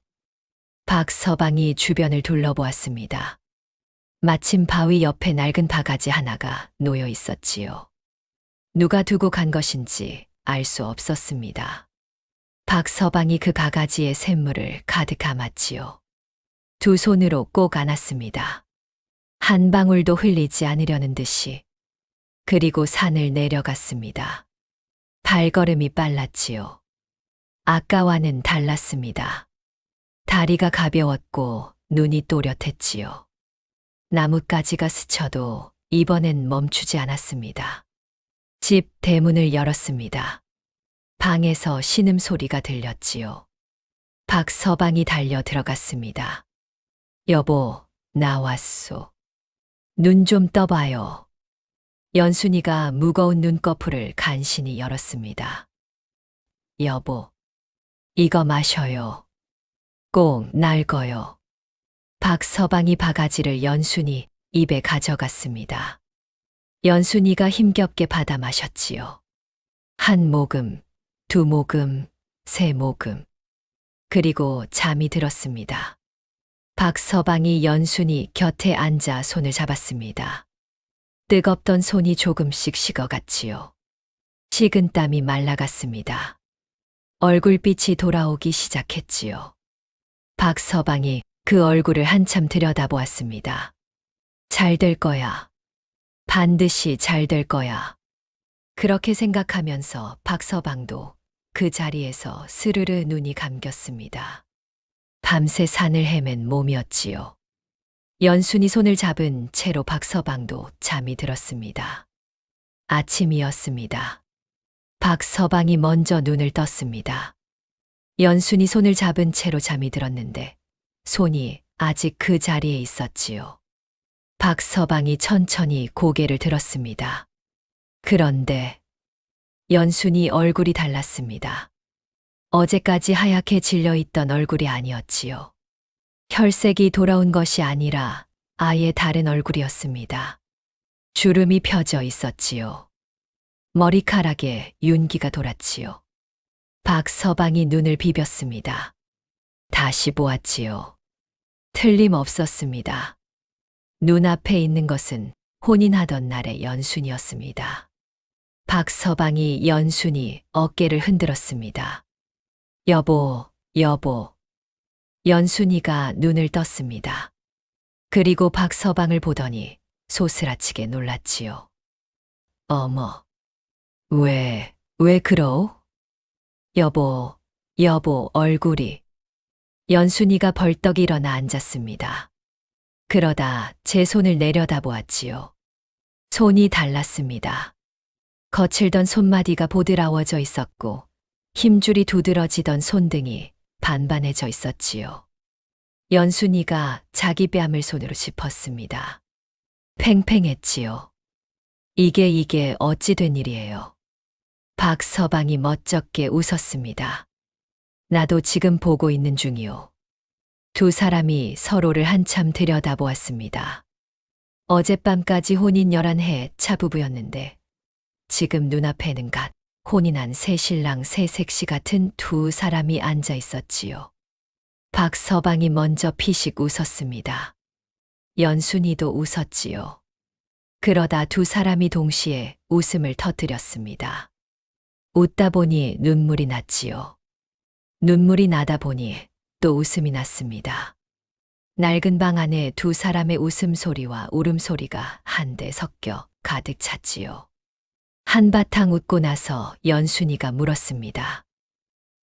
박서방이 주변을 둘러보았습니다. 마침 바위 옆에 낡은 바가지 하나가 놓여 있었지요. 누가 두고 간 것인지 알 수 없었습니다. 박서방이 그 바가지에 샘물을 가득 감았지요. 두 손으로 꼭 안았습니다. 한 방울도 흘리지 않으려는 듯이. 그리고 산을 내려갔습니다. 발걸음이 빨랐지요. 아까와는 달랐습니다. 다리가 가벼웠고 눈이 또렷했지요. 나뭇가지가 스쳐도 이번엔 멈추지 않았습니다. 집 대문을 열었습니다. 방에서 신음소리가 들렸지요. 박서방이 달려 들어갔습니다. 여보, 나왔소. 눈 좀 떠봐요. 연순이가 무거운 눈꺼풀을 간신히 열었습니다. 여보, 이거 마셔요. 꼭 낡어요. 박서방이 바가지를 연순이 입에 가져갔습니다. 연순이가 힘겹게 받아 마셨지요. 한 모금, 두 모금, 세 모금. 그리고 잠이 들었습니다. 박서방이 연순이 곁에 앉아 손을 잡았습니다. 뜨겁던 손이 조금씩 식어갔지요. 식은 땀이 말라갔습니다. 얼굴빛이 돌아오기 시작했지요. 박서방이 그 얼굴을 한참 들여다보았습니다. 잘 될 거야. 반드시 잘 될 거야. 그렇게 생각하면서 박서방도 그 자리에서 스르르 눈이 감겼습니다. 밤새 산을 헤맨 몸이었지요. 연순이 손을 잡은 채로 박서방도 잠이 들었습니다. 아침이었습니다. 박서방이 먼저 눈을 떴습니다. 연순이 손을 잡은 채로 잠이 들었는데 손이 아직 그 자리에 있었지요. 박서방이 천천히 고개를 들었습니다. 그런데 연순이 얼굴이 달랐습니다. 어제까지 하얗게 질려있던 얼굴이 아니었지요. 혈색이 돌아온 것이 아니라 아예 다른 얼굴이었습니다. 주름이 펴져 있었지요. 머리카락에 윤기가 돌았지요. 박서방이 눈을 비볐습니다. 다시 보았지요. 틀림없었습니다. 눈앞에 있는 것은 혼인하던 날의 연순이었습니다. 박서방이 연순이 어깨를 흔들었습니다. 여보, 여보. 연순이가 눈을 떴습니다. 그리고 박서방을 보더니 소스라치게 놀랐지요. 어머, 왜 그러오? 여보, 여보 얼굴이. 연순이가 벌떡 일어나 앉았습니다. 그러다 제 손을 내려다보았지요. 손이 달랐습니다. 거칠던 손마디가 보드라워져 있었고 힘줄이 두드러지던 손등이 반반해져 있었지요. 연순이가 자기 뺨을 손으로 짚었습니다. 팽팽했지요. 이게 어찌 된 일이에요. 박서방이 멋쩍게 웃었습니다. 나도 지금 보고 있는 중이요. 두 사람이 서로를 한참 들여다보았습니다. 어젯밤까지 혼인 11해 차부부였는데 지금 눈앞에는 갓 혼인한 새 신랑 새 색시 같은 두 사람이 앉아 있었지요. 박서방이 먼저 피식 웃었습니다. 연순이도 웃었지요. 그러다 두 사람이 동시에 웃음을 터뜨렸습니다. 웃다 보니 눈물이 났지요. 눈물이 나다 보니 또 웃음이 났습니다. 낡은 방 안에 두 사람의 웃음소리와 울음소리가 한데 섞여 가득 찼지요. 한바탕 웃고 나서 연순이가 물었습니다.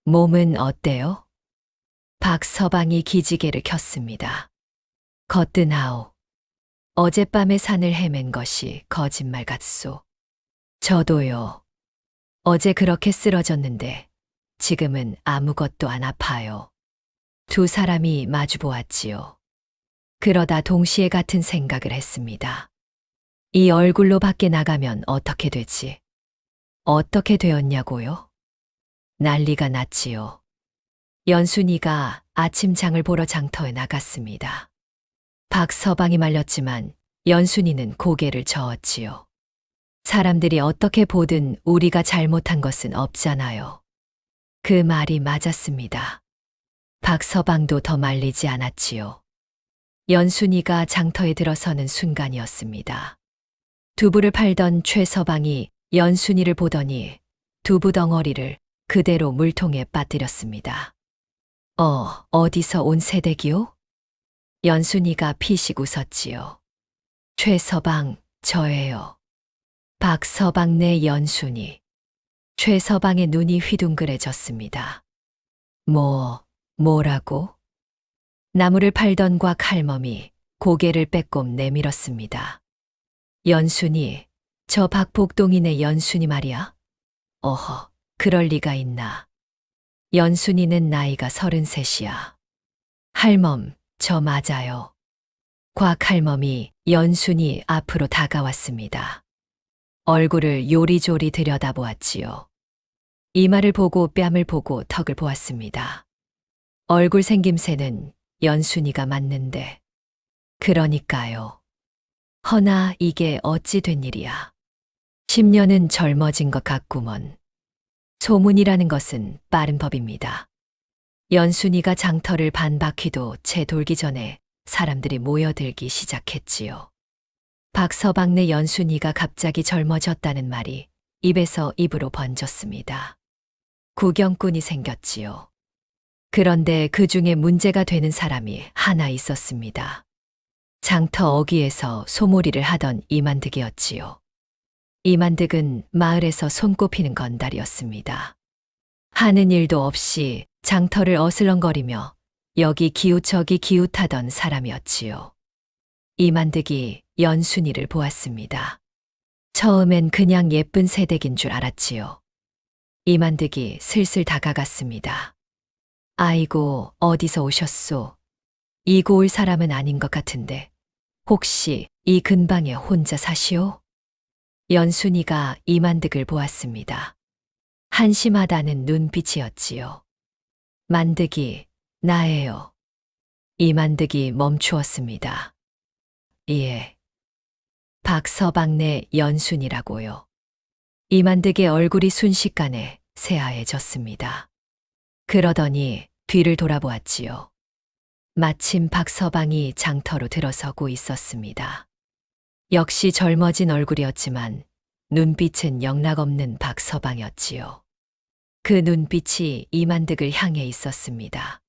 몸은 어때요? 박서방이 기지개를 켰습니다. 거뜬하오. 어젯밤에 산을 헤맨 것이 거짓말 같소. 저도요. 어제 그렇게 쓰러졌는데 지금은 아무것도 안 아파요. 두 사람이 마주 보았지요. 그러다 동시에 같은 생각을 했습니다. 이 얼굴로 밖에 나가면 어떻게 되지? 어떻게 되었냐고요? 난리가 났지요. 연순이가 아침장을 보러 장터에 나갔습니다. 박서방이 말렸지만 연순이는 고개를 저었지요. 사람들이 어떻게 보든 우리가 잘못한 것은 없잖아요. 그 말이 맞았습니다. 박서방도 더 말리지 않았지요. 연순이가 장터에 들어서는 순간이었습니다. 두부를 팔던 최서방이 연순이를 보더니 두부 덩어리를 그대로 물통에 빠뜨렸습니다. 어디서 온 새댁이요? 연순이가 피식 웃었지요. 최서방, 저예요. 박서방네 연순이. 최서방의 눈이 휘둥그레졌습니다. 뭐라고? 나무를 팔던 곽 할멈이 고개를 빼꼼 내밀었습니다. 연순이, 저 박복동이네 연순이 말이야? 어허, 그럴 리가 있나. 연순이는 나이가 33이야. 할멈, 저 맞아요. 곽 할멈이 연순이 앞으로 다가왔습니다. 얼굴을 요리조리 들여다보았지요. 이마를 보고 뺨을 보고 턱을 보았습니다. 얼굴 생김새는 연순이가 맞는데. 그러니까요. 허나 이게 어찌 된 일이야. 10년은 젊어진 것 같구먼. 소문이라는 것은 빠른 법입니다. 연순이가 장터를 반 바퀴도 채 돌기 전에 사람들이 모여들기 시작했지요. 박서방네 연순이가 갑자기 젊어졌다는 말이 입에서 입으로 번졌습니다. 구경꾼이 생겼지요. 그런데 그 중에 문제가 되는 사람이 하나 있었습니다. 장터 어귀에서 소몰이를 하던 이만득이었지요. 이만득은 마을에서 손꼽히는 건달이었습니다. 하는 일도 없이 장터를 어슬렁거리며 여기 기웃 저기 기웃하던 사람이었지요. 이만득이 연순이를 보았습니다. 처음엔 그냥 예쁜 새댁인 줄 알았지요. 이만득이 슬슬 다가갔습니다. 아이고, 어디서 오셨소? 이 고을 사람은 아닌 것 같은데 혹시 이 근방에 혼자 사시오? 연순이가 이만득을 보았습니다. 한심하다는 눈빛이었지요. 만득이, 나예요. 이만득이 멈추었습니다. 예. 박서방네 연순이라고요. 이만득의 얼굴이 순식간에 새하얘졌습니다. 그러더니 뒤를 돌아보았지요. 마침 박서방이 장터로 들어서고 있었습니다. 역시 젊어진 얼굴이었지만 눈빛은 영락없는 박서방이었지요. 그 눈빛이 이만득을 향해 있었습니다.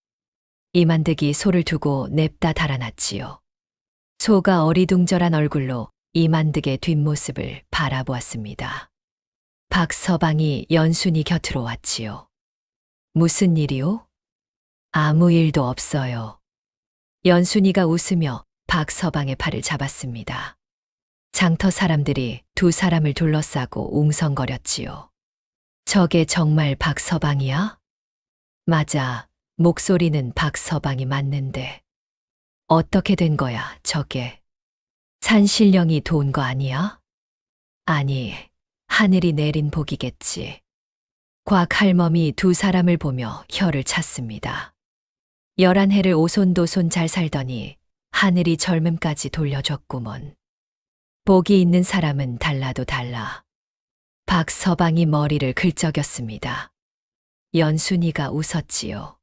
이만득이 소를 두고 냅다 달아났지요. 소가 어리둥절한 얼굴로 이만득의 뒷모습을 바라보았습니다. 박서방이 연순이 곁으로 왔지요. 무슨 일이요? 아무 일도 없어요. 연순이가 웃으며 박서방의 팔을 잡았습니다. 장터 사람들이 두 사람을 둘러싸고 웅성거렸지요. 저게 정말 박서방이야? 맞아, 목소리는 박서방이 맞는데. 어떻게 된 거야, 저게? 산신령이 도운 거 아니야? 아니, 하늘이 내린 복이겠지. 곽 할멈이 두 사람을 보며 혀를 찼습니다. 11해를 오손도손 잘 살더니 하늘이 젊음까지 돌려줬구먼. 복이 있는 사람은 달라도 달라. 박서방이 머리를 긁적였습니다. 연순이가 웃었지요.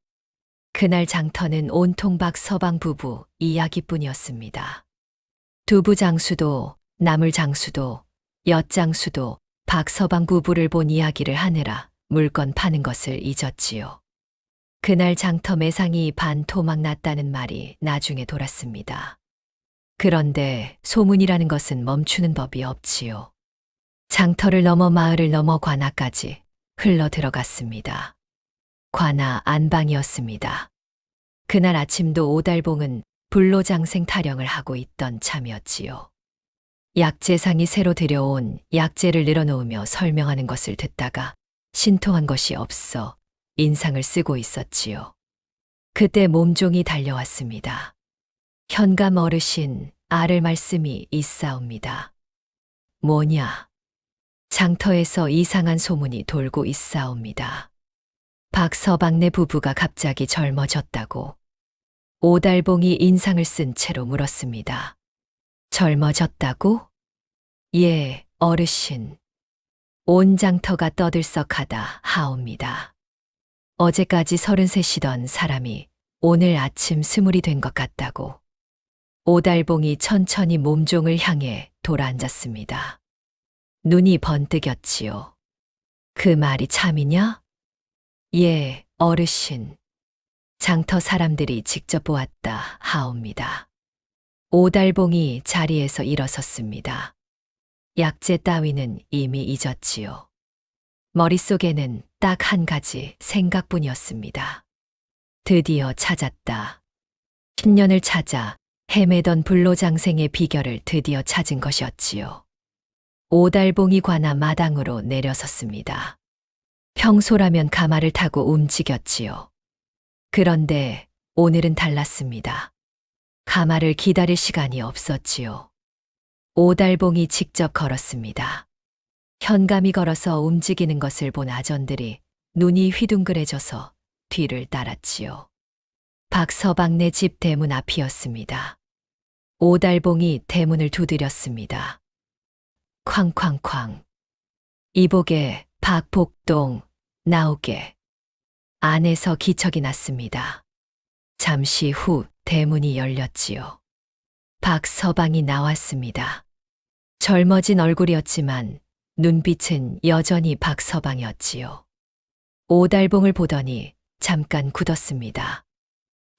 그날 장터는 온통 박서방 부부 이야기뿐이었습니다. 두부장수도 나물장수도 엿장수도 박서방 부부를 본 이야기를 하느라 물건 파는 것을 잊었지요. 그날 장터 매상이 반토막 났다는 말이 나중에 돌았습니다. 그런데 소문이라는 것은 멈추는 법이 없지요. 장터를 넘어 마을을 넘어 관아까지 흘러 들어갔습니다. 관아 안방이었습니다. 그날 아침도 오달봉은 불로장생 타령을 하고 있던 참이었지요. 약재상이 새로 들여온 약재를 늘어놓으며 설명하는 것을 듣다가 신통한 것이 없어 인상을 쓰고 있었지요. 그때 몸종이 달려왔습니다. 현감 어르신, 아를 말씀이 있사옵니다. 뭐냐? 장터에서 이상한 소문이 돌고 있사옵니다. 박서방네 부부가 갑자기 젊어졌다고. 오달봉이 인상을 쓴 채로 물었습니다. 젊어졌다고? 예, 어르신. 온 장터가 떠들썩하다 하옵니다. 어제까지 33이던 사람이 오늘 아침 20이 된 것 같다고. 오달봉이 천천히 몸종을 향해 돌아앉았습니다. 눈이 번뜩였지요. 그 말이 참이냐? 예, 어르신. 장터 사람들이 직접 보았다 하옵니다. 오달봉이 자리에서 일어섰습니다. 약재 따위는 이미 잊었지요. 머릿속에는 딱 한 가지 생각뿐이었습니다. 드디어 찾았다. 10년을 찾아 헤매던 불로장생의 비결을 드디어 찾은 것이었지요. 오달봉이 관아 마당으로 내려섰습니다. 평소라면 가마를 타고 움직였지요. 그런데 오늘은 달랐습니다. 가마를 기다릴 시간이 없었지요. 오달봉이 직접 걸었습니다. 현감이 걸어서 움직이는 것을 본 아전들이 눈이 휘둥그레져서 뒤를 따랐지요. 박서방네 집 대문 앞이었습니다. 오달봉이 대문을 두드렸습니다. 쾅쾅쾅. 이복에 박복동 나오게. 안에서 기척이 났습니다. 잠시 후 대문이 열렸지요. 박서방이 나왔습니다. 젊어진 얼굴이었지만 눈빛은 여전히 박서방이었지요. 오달봉을 보더니 잠깐 굳었습니다.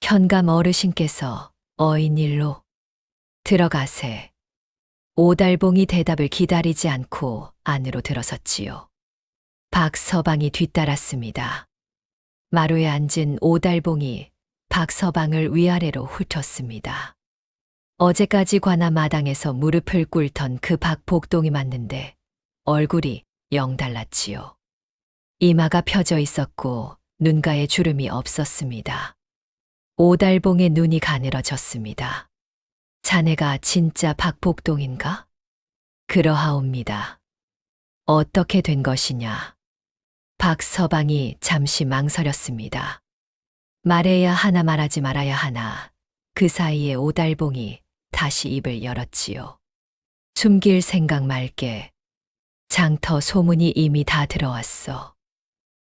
현감 어르신께서 어인일로 들어가세. 오달봉이 대답을 기다리지 않고 안으로 들어섰지요. 박서방이 뒤따랐습니다. 마루에 앉은 오달봉이 박서방을 위아래로 훑었습니다. 어제까지 관아 마당에서 무릎을 꿇던 그 박복동이 맞는데 얼굴이 영 달랐지요. 이마가 펴져 있었고 눈가에 주름이 없었습니다. 오달봉의 눈이 가늘어졌습니다. 자네가 진짜 박복동인가? 그러하옵니다. 어떻게 된 것이냐? 박서방이 잠시 망설였습니다. 말해야 하나 말하지 말아야 하나. 그 사이에 오달봉이 다시 입을 열었지요. 숨길 생각 말게. 장터 소문이 이미 다 들어왔어.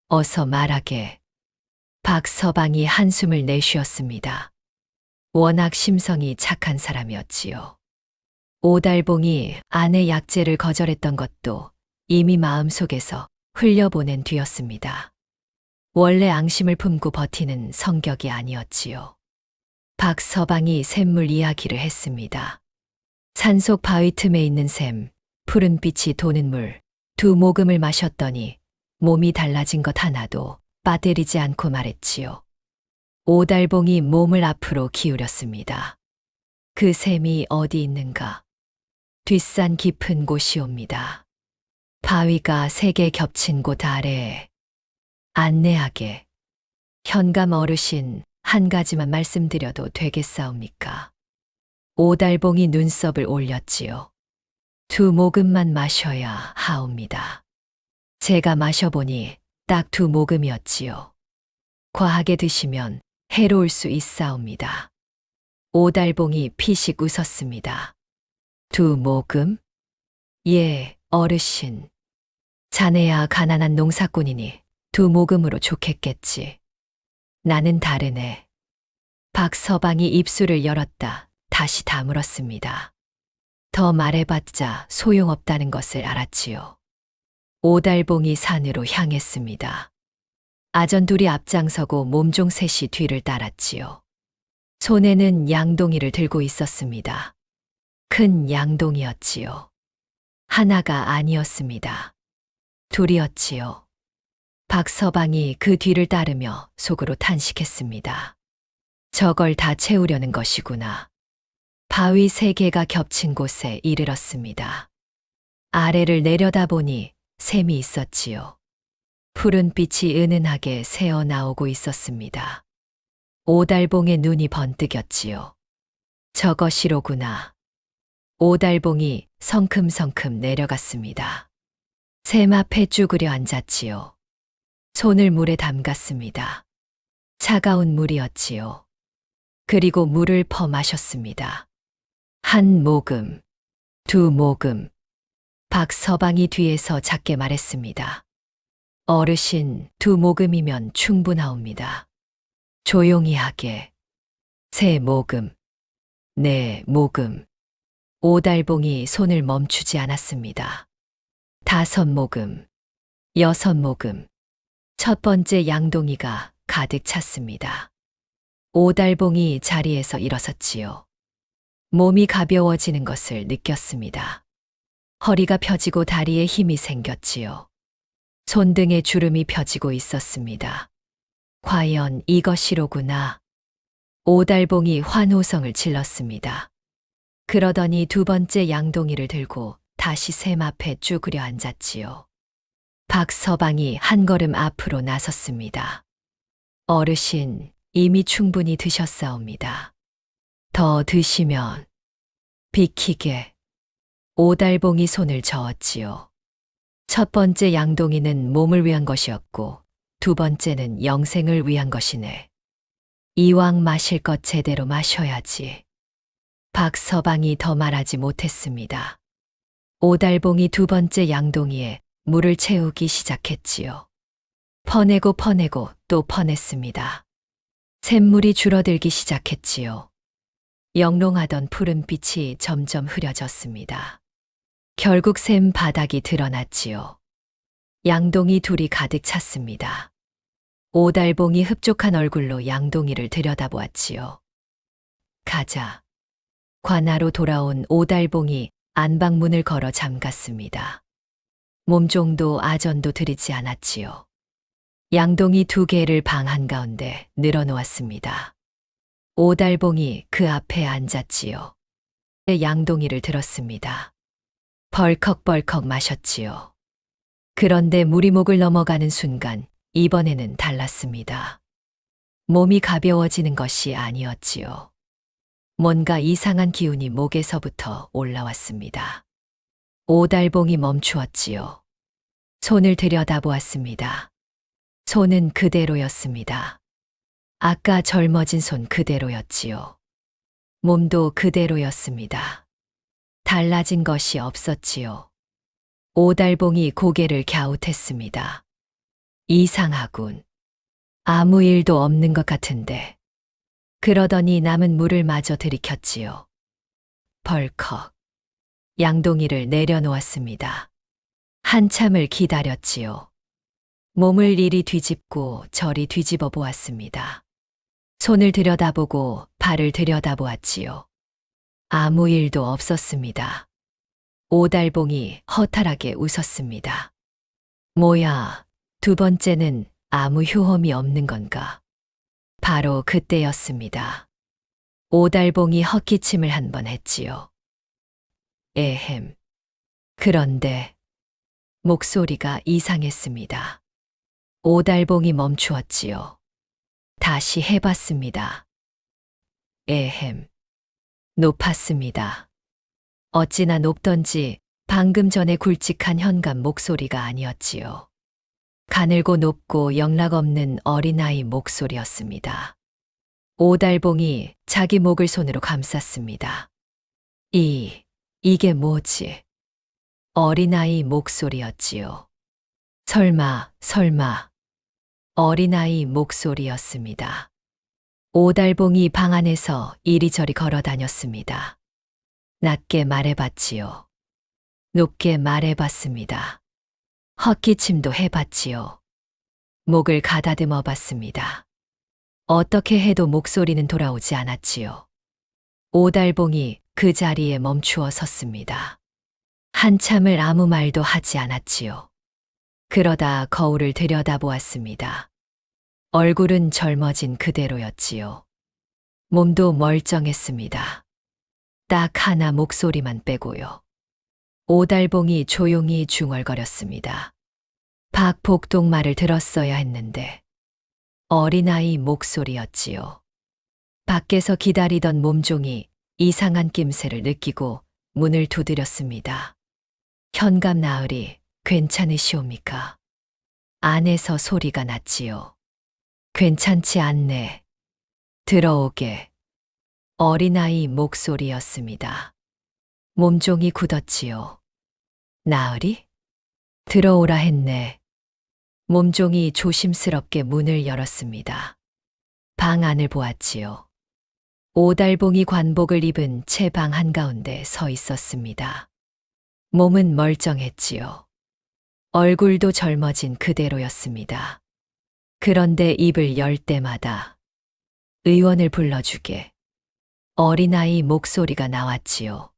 어서 말하게. 박서방이 한숨을 내쉬었습니다. 워낙 심성이 착한 사람이었지요. 오달봉이 아내 약재를 거절했던 것도 이미 마음속에서 흘려보낸 뒤였습니다. 원래 앙심을 품고 버티는 성격이 아니었지요. 박서방이 샘물 이야기를 했습니다. 산속 바위 틈에 있는 샘, 푸른 빛이 도는 물, 2모금을 마셨더니 몸이 달라진 것 하나도 빠뜨리지 않고 말했지요. 오달봉이 몸을 앞으로 기울였습니다. 그 샘이 어디 있는가? 뒷산 깊은 곳이옵니다. 바위가 3개 겹친 곳 아래에. 안내하게. 현감 어르신 한 가지만 말씀드려도 되겠사옵니까? 오달봉이 눈썹을 올렸지요. 2모금만 마셔야 하옵니다. 제가 마셔보니 딱 2모금이었지요. 과하게 드시면 해로울 수 있사옵니다. 오달봉이 피식 웃었습니다. 2모금? 예, 어르신. 자네야 가난한 농사꾼이니 2모금으로 좋겠겠지. 나는 다르네. 박서방이 입술을 열었다 다시 다물었습니다. 더 말해봤자 소용없다는 것을 알았지요. 오달봉이 산으로 향했습니다. 아전 둘이 앞장서고 몸종 셋이 뒤를 따랐지요. 손에는 양동이를 들고 있었습니다. 큰 양동이였지요. 하나가 아니었습니다. 둘이었지요. 박서방이 그 뒤를 따르며 속으로 탄식했습니다. 저걸 다 채우려는 것이구나. 바위 3개가 겹친 곳에 이르렀습니다. 아래를 내려다보니 샘이 있었지요. 푸른 빛이 은은하게 새어 나오고 있었습니다. 오달봉의 눈이 번뜩였지요. 저것이로구나. 오달봉이 성큼성큼 내려갔습니다. 샘 앞에 쭈그려 앉았지요. 손을 물에 담갔습니다. 차가운 물이었지요. 그리고 물을 퍼 마셨습니다. 한 모금, 두 모금. 박서방이 뒤에서 작게 말했습니다. 어르신, 두 모금이면 충분하옵니다. 조용히 하게. 세 모금, 네 모금. 오달봉이 손을 멈추지 않았습니다. 다섯 모금, 여섯 모금. 첫 번째 양동이가 가득 찼습니다. 오달봉이 자리에서 일어섰지요. 몸이 가벼워지는 것을 느꼈습니다. 허리가 펴지고 다리에 힘이 생겼지요. 손등에 주름이 펴지고 있었습니다. 과연 이것이로구나. 오달봉이 환호성을 질렀습니다. 그러더니 두 번째 양동이를 들고 다시 샘 앞에 쭈그려 앉았지요. 박서방이 한 걸음 앞으로 나섰습니다. 어르신, 이미 충분히 드셨사옵니다. 더 드시면 비키게. 오달봉이 손을 저었지요. 첫 번째 양동이는 몸을 위한 것이었고 두 번째는 영생을 위한 것이네. 이왕 마실 것 제대로 마셔야지. 박서방이 더 말하지 못했습니다. 오달봉이 두 번째 양동이에 물을 채우기 시작했지요. 퍼내고 퍼내고 또 퍼냈습니다. 샘물이 줄어들기 시작했지요. 영롱하던 푸른빛이 점점 흐려졌습니다. 결국 샘 바닥이 드러났지요. 양동이 둘이 가득 찼습니다. 오달봉이 흡족한 얼굴로 양동이를 들여다보았지요. 가자. 관하로 돌아온 오달봉이 안방문을 걸어 잠갔습니다. 몸종도 아전도 들이지 않았지요. 양동이 두 개를 방 한가운데 늘어놓았습니다. 오달봉이 그 앞에 앉았지요. 양동이를 들었습니다. 벌컥벌컥 마셨지요. 그런데 물이 목을 넘어가는 순간 이번에는 달랐습니다. 몸이 가벼워지는 것이 아니었지요. 뭔가 이상한 기운이 목에서부터 올라왔습니다. 오달봉이 멈추었지요. 손을 들여다보았습니다. 손은 그대로였습니다. 아까 젊어진 손 그대로였지요. 몸도 그대로였습니다. 달라진 것이 없었지요. 오달봉이 고개를 갸웃했습니다. 이상하군. 아무 일도 없는 것 같은데. 그러더니 남은 물을 마저 들이켰지요. 벌컥. 양동이를 내려놓았습니다. 한참을 기다렸지요. 몸을 이리 뒤집고 저리 뒤집어 보았습니다. 손을 들여다보고 발을 들여다보았지요. 아무 일도 없었습니다. 오달봉이 허탈하게 웃었습니다. 뭐야, 두 번째는 아무 효험이 없는 건가? 바로 그때였습니다. 오달봉이 헛기침을 한 번 했지요. 에헴. 그런데 목소리가 이상했습니다. 오달봉이 멈추었지요. 다시 해봤습니다. 에헴. 높았습니다. 어찌나 높던지 방금 전에 굵직한 현감 목소리가 아니었지요. 가늘고 높고 영락없는 어린아이 목소리였습니다. 오달봉이 자기 목을 손으로 감쌌습니다. 이게 뭐지? 어린아이 목소리였지요. 설마. 어린아이 목소리였습니다. 오달봉이 방 안에서 이리저리 걸어 다녔습니다. 낮게 말해봤지요. 높게 말해봤습니다. 헛기침도 해봤지요. 목을 가다듬어 봤습니다. 어떻게 해도 목소리는 돌아오지 않았지요. 오달봉이 그 자리에 멈추어 섰습니다. 한참을 아무 말도 하지 않았지요. 그러다 거울을 들여다보았습니다. 얼굴은 젊어진 그대로였지요. 몸도 멀쩡했습니다. 딱 하나 목소리만 빼고요. 오달봉이 조용히 중얼거렸습니다. 박복동 말을 들었어야 했는데. 어린아이 목소리였지요. 밖에서 기다리던 몸종이 이상한 낌새를 느끼고 문을 두드렸습니다. 현감 나으리 괜찮으시옵니까? 안에서 소리가 났지요. 괜찮지 않네. 들어오게. 어린아이 목소리였습니다. 몸종이 굳었지요. 나으리? 들어오라 했네. 몸종이 조심스럽게 문을 열었습니다. 방 안을 보았지요. 오달봉이 관복을 입은 채 방 한가운데 서 있었습니다. 몸은 멀쩡했지요. 얼굴도 젊어진 그대로였습니다. 그런데 입을 열 때마다 의원을 불러주게 어린아이 목소리가 나왔지요.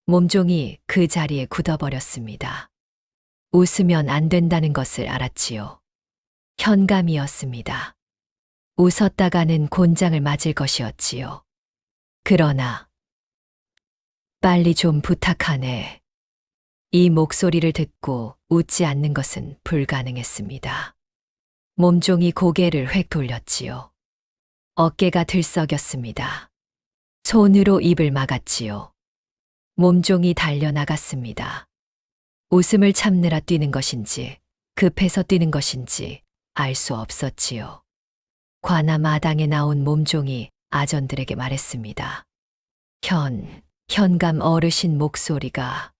몸종이 그 자리에 굳어버렸습니다. 웃으면 안 된다는 것을 알았지요. 현감이었습니다. 웃었다가는 곤장을 맞을 것이었지요. 그러나 빨리 좀 부탁하네. 이 목소리를 듣고 웃지 않는 것은 불가능했습니다. 몸종이 고개를 획 돌렸지요. 어깨가 들썩였습니다. 손으로 입을 막았지요. 몸종이 달려나갔습니다. 웃음을 참느라 뛰는 것인지 급해서 뛰는 것인지 알 수 없었지요. 관아 마당에 나온 몸종이 아전들에게 말했습니다. 현감 어르신 목소리가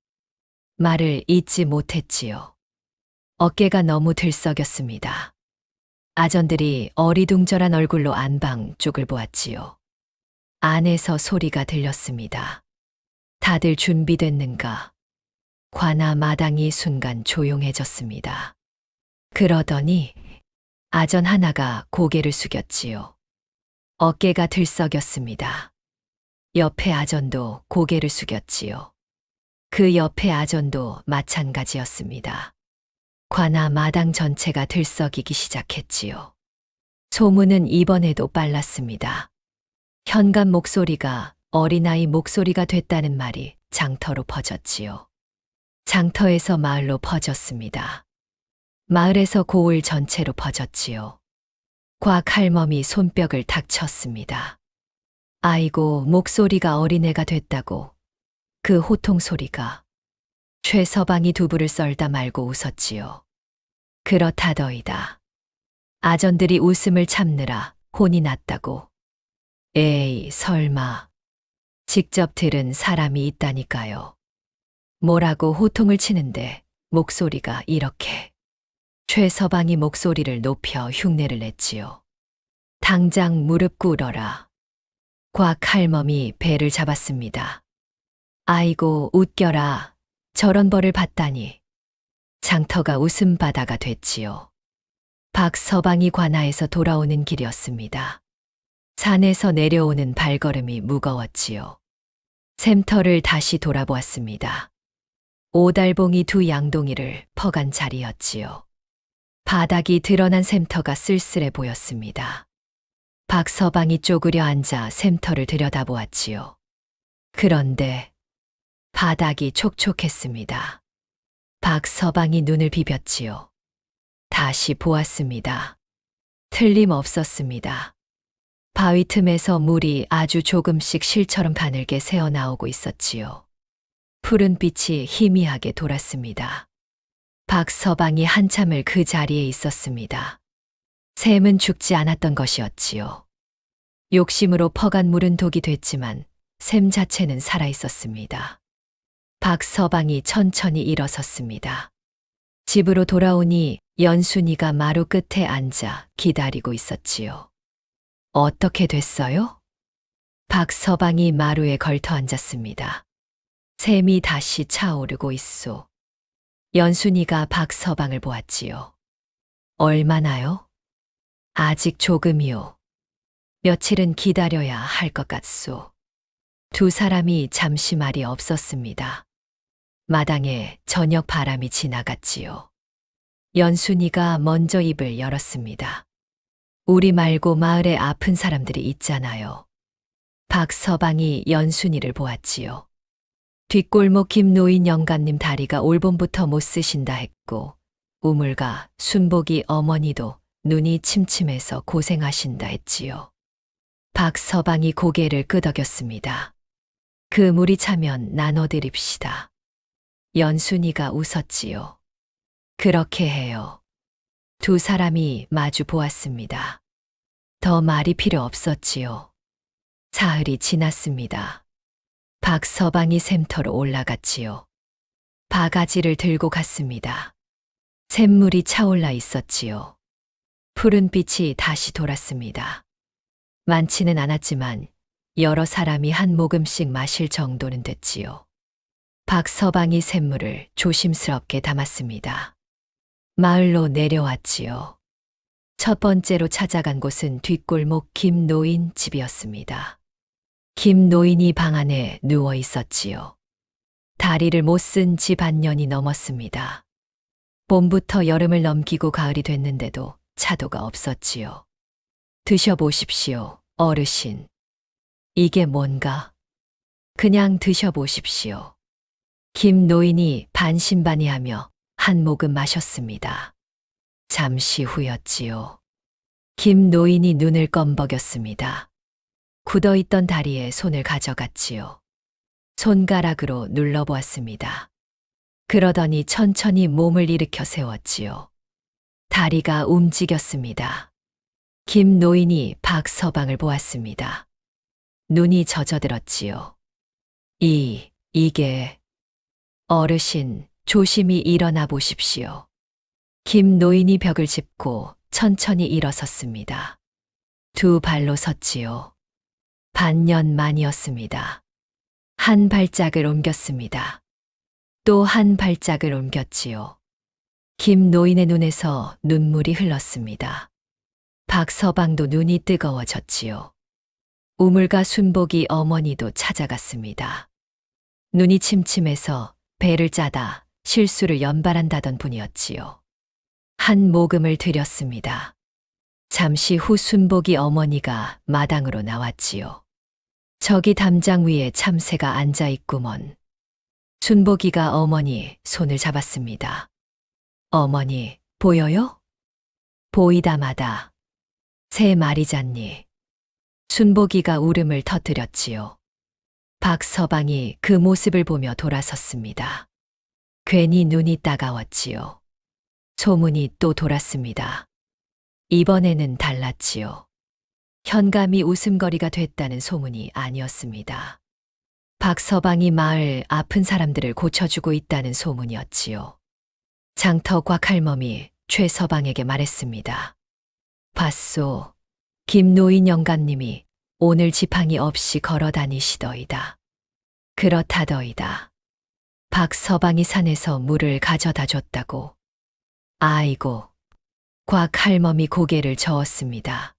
말을 잇지 못했지요. 어깨가 너무 들썩였습니다. 아전들이 어리둥절한 얼굴로 안방 쪽을 보았지요. 안에서 소리가 들렸습니다. 다들 준비됐는가? 관아 마당이 순간 조용해졌습니다. 그러더니 아전 하나가 고개를 숙였지요. 어깨가 들썩였습니다. 옆에 아전도 고개를 숙였지요. 그 옆에 아전도 마찬가지였습니다. 관아 마당 전체가 들썩이기 시작했지요. 소문은 이번에도 빨랐습니다. 현감 목소리가 어린아이 목소리가 됐다는 말이 장터로 퍼졌지요. 장터에서 마을로 퍼졌습니다. 마을에서 고을 전체로 퍼졌지요. 곽 할멈이 손뼉을 탁 쳤습니다. 아이고, 목소리가 어린애가 됐다고. 그 호통 소리가. 최서방이 두부를 썰다 말고 웃었지요. 그렇다더이다. 아전들이 웃음을 참느라 혼이 났다고. 에이, 설마. 직접 들은 사람이 있다니까요. 뭐라고 호통을 치는데 목소리가 이렇게. 최서방이 목소리를 높여 흉내를 냈지요. 당장 무릎 꿇어라. 곽 할멈이 배를 잡았습니다. 아이고, 웃겨라. 저런 벌을 받다니. 장터가 웃음바다가 됐지요. 박서방이 관아에서 돌아오는 길이었습니다. 산에서 내려오는 발걸음이 무거웠지요. 샘터를 다시 돌아보았습니다. 오달봉이 두 양동이를 퍼간 자리였지요. 바닥이 드러난 샘터가 쓸쓸해 보였습니다. 박서방이 쪼그려 앉아 샘터를 들여다보았지요. 그런데 바닥이 촉촉했습니다. 박서방이 눈을 비볐지요. 다시 보았습니다. 틀림없었습니다. 바위 틈에서 물이 아주 조금씩 실처럼 가늘게 새어나오고 있었지요. 푸른 빛이 희미하게 돌았습니다. 박서방이 한참을 그 자리에 있었습니다. 샘은 죽지 않았던 것이었지요. 욕심으로 퍼간 물은 독이 됐지만 샘 자체는 살아 있었습니다. 박서방이 천천히 일어섰습니다. 집으로 돌아오니 연순이가 마루 끝에 앉아 기다리고 있었지요. 어떻게 됐어요? 박서방이 마루에 걸터 앉았습니다. 샘이 다시 차오르고 있소. 연순이가 박서방을 보았지요. 얼마나요? 아직 조금이요. 며칠은 기다려야 할 것 같소. 두 사람이 잠시 말이 없었습니다. 마당에 저녁 바람이 지나갔지요. 연순이가 먼저 입을 열었습니다. 우리 말고 마을에 아픈 사람들이 있잖아요. 박서방이 연순이를 보았지요. 뒷골목 김노인 영감님 다리가 올봄부터 못 쓰신다 했고 우물가 순복이 어머니도 눈이 침침해서 고생하신다 했지요. 박서방이 고개를 끄덕였습니다. 그 물이 차면 나눠드립시다. 연순이가 웃었지요. 그렇게 해요. 두 사람이 마주 보았습니다. 더 말이 필요 없었지요. 사흘이 지났습니다. 박서방이 샘터로 올라갔지요. 바가지를 들고 갔습니다. 샘물이 차올라 있었지요. 푸른 빛이 다시 돌았습니다. 많지는 않았지만 여러 사람이 한 모금씩 마실 정도는 됐지요. 박서방이 샘물을 조심스럽게 담았습니다. 마을로 내려왔지요. 첫 번째로 찾아간 곳은 뒷골목 김노인 집이었습니다. 김노인이 방 안에 누워 있었지요. 다리를 못 쓴 지 반년이 넘었습니다. 봄부터 여름을 넘기고 가을이 됐는데도 차도가 없었지요. 드셔보십시오, 어르신. 이게 뭔가? 그냥 드셔보십시오. 김노인이 반신반의하며 한 모금 마셨습니다. 잠시 후였지요. 김노인이 눈을 껌벅였습니다. 굳어있던 다리에 손을 가져갔지요. 손가락으로 눌러보았습니다. 그러더니 천천히 몸을 일으켜 세웠지요. 다리가 움직였습니다. 김노인이 박서방을 보았습니다. 눈이 젖어들었지요. 이게... 어르신, 조심히 일어나 보십시오. 김노인이 벽을 짚고 천천히 일어섰습니다. 두 발로 섰지요. 반년 만이었습니다. 한 발짝을 옮겼습니다. 또 한 발짝을 옮겼지요. 김노인의 눈에서 눈물이 흘렀습니다. 박서방도 눈이 뜨거워졌지요. 우물가 순복이 어머니도 찾아갔습니다. 눈이 침침해서 배를 짜다 실수를 연발한다던 분이었지요. 한 모금을 드렸습니다. 잠시 후 순복이 어머니가 마당으로 나왔지요. 저기 담장 위에 참새가 앉아 있구먼. 순복이가 어머니 손을 잡았습니다. 어머니, 보여요? 보이다 마다. 새 말이잖니. 순복이가 울음을 터뜨렸지요. 박서방이 그 모습을 보며 돌아섰습니다. 괜히 눈이 따가웠지요. 소문이 또 돌았습니다. 이번에는 달랐지요. 현감이 웃음거리가 됐다는 소문이 아니었습니다. 박서방이 마을 아픈 사람들을 고쳐주고 있다는 소문이었지요. 장터 곽할멈이 최서방에게 말했습니다. 봤소, 김노인 영감님이 오늘 지팡이 없이 걸어 다니시더이다. 그렇다더이다. 박서방이 산에서 물을 가져다 줬다고. 아이고. 곽할멈이 고개를 저었습니다.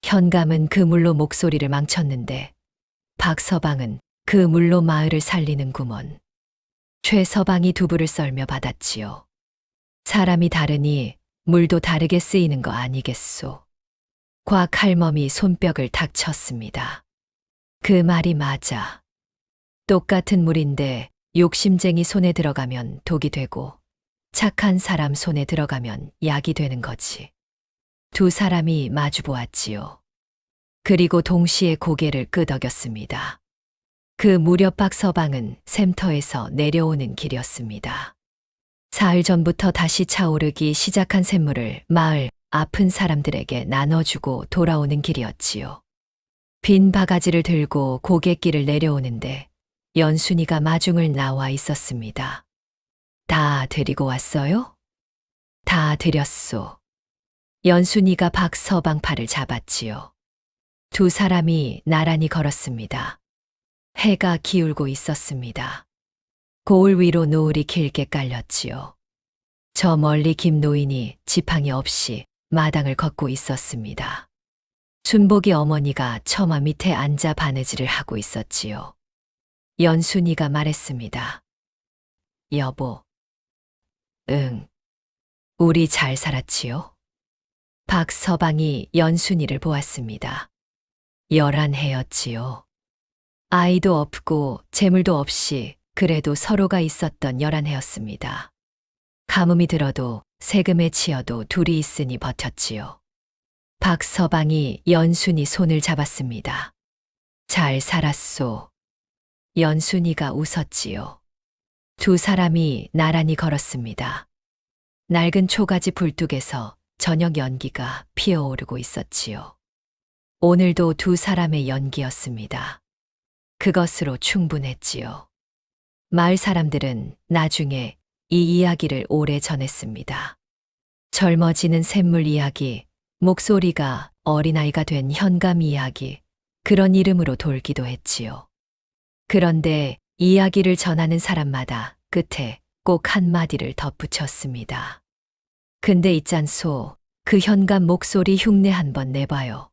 현감은 그 물로 목소리를 망쳤는데 박서방은 그 물로 마을을 살리는구먼. 최서방이 두부를 썰며 받았지요. 사람이 다르니 물도 다르게 쓰이는 거 아니겠소. 곽할멈이 손뼉을 탁 쳤습니다. 그 말이 맞아. 똑같은 물인데 욕심쟁이 손에 들어가면 독이 되고 착한 사람 손에 들어가면 약이 되는 거지. 두 사람이 마주 보았지요. 그리고 동시에 고개를 끄덕였습니다. 그 무렵 박서방은 샘터에서 내려오는 길이었습니다. 사흘 전부터 다시 차오르기 시작한 샘물을 마을 아픈 사람들에게 나눠주고 돌아오는 길이었지요. 빈 바가지를 들고 고갯길을 내려오는데 연순이가 마중을 나와 있었습니다. 다 드리고 왔어요? 다 드렸소. 연순이가 박서방 팔을 잡았지요. 두 사람이 나란히 걸었습니다. 해가 기울고 있었습니다. 고을 위로 노을이 길게 깔렸지요. 저 멀리 김노인이 지팡이 없이 마당을 걷고 있었습니다. 순복이 어머니가 처마 밑에 앉아 바느질을 하고 있었지요. 연순이가 말했습니다. 여보. 응. 우리 잘 살았지요? 박서방이 연순이를 보았습니다. 11해였지요. 아이도 없고 재물도 없이 그래도 서로가 있었던 11해였습니다. 가뭄이 들어도 세금에 치여도 둘이 있으니 버텼지요. 박서방이 연순이 손을 잡았습니다. 잘 살았소. 연순이가 웃었지요. 두 사람이 나란히 걸었습니다. 낡은 초가지 불뚝에서 저녁 연기가 피어오르고 있었지요. 오늘도 두 사람의 연기였습니다. 그것으로 충분했지요. 마을 사람들은 나중에 이 이야기를 오래 전했습니다. 젊어지는 샘물 이야기, 목소리가 어린아이가 된 현감 이야기, 그런 이름으로 돌기도 했지요. 그런데 이야기를 전하는 사람마다 끝에 꼭 한마디를 덧붙였습니다. 근데 있잖소, 그 현감 목소리 흉내 한번 내봐요.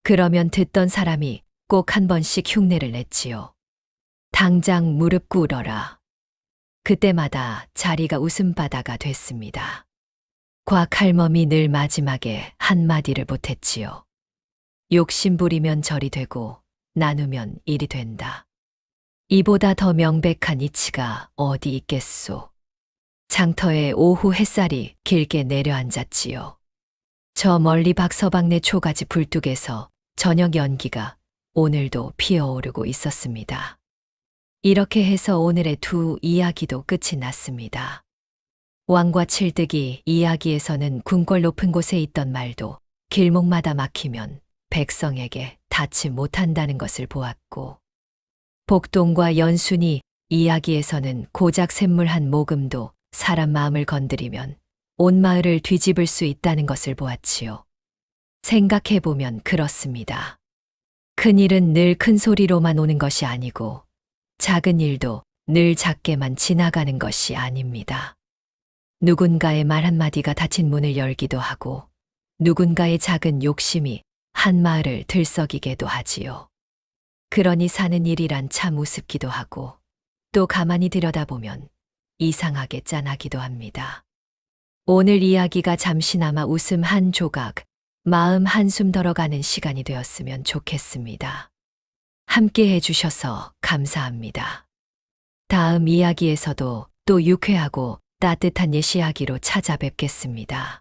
그러면 듣던 사람이 꼭 한 번씩 흉내를 냈지요. 당장 무릎 꿇어라. 그때마다 자리가 웃음바다가 됐습니다. 곽할멈이 늘 마지막에 한마디를 보탰지요. 욕심 부리면 절이 되고 나누면 일이 된다. 이보다 더 명백한 이치가 어디 있겠소. 장터에 오후 햇살이 길게 내려앉았지요. 저 멀리 박서방네 초가지 불뚝에서 저녁 연기가 오늘도 피어오르고 있었습니다. 이렇게 해서 오늘의 두 이야기도 끝이 났습니다. 왕과 칠득이 이야기에서는 궁궐 높은 곳에 있던 말도 길목마다 막히면 백성에게 닿지 못한다는 것을 보았고, 복동과 연순이 이야기에서는 고작 샘물 한 모금도 사람 마음을 건드리면 온 마을을 뒤집을 수 있다는 것을 보았지요. 생각해보면 그렇습니다. 큰 일은 늘 큰 소리로만 오는 것이 아니고 작은 일도 늘 작게만 지나가는 것이 아닙니다. 누군가의 말 한마디가 닫힌 문을 열기도 하고 누군가의 작은 욕심이 한 마을을 들썩이게도 하지요. 그러니 사는 일이란 참 우습기도 하고 또 가만히 들여다보면 이상하게 짠하기도 합니다. 오늘 이야기가 잠시나마 웃음 한 조각, 마음 한숨 덜어가는 시간이 되었으면 좋겠습니다. 함께 해주셔서 감사합니다. 다음 이야기에서도 또 유쾌하고 따뜻한 옛 이야기로 찾아뵙겠습니다.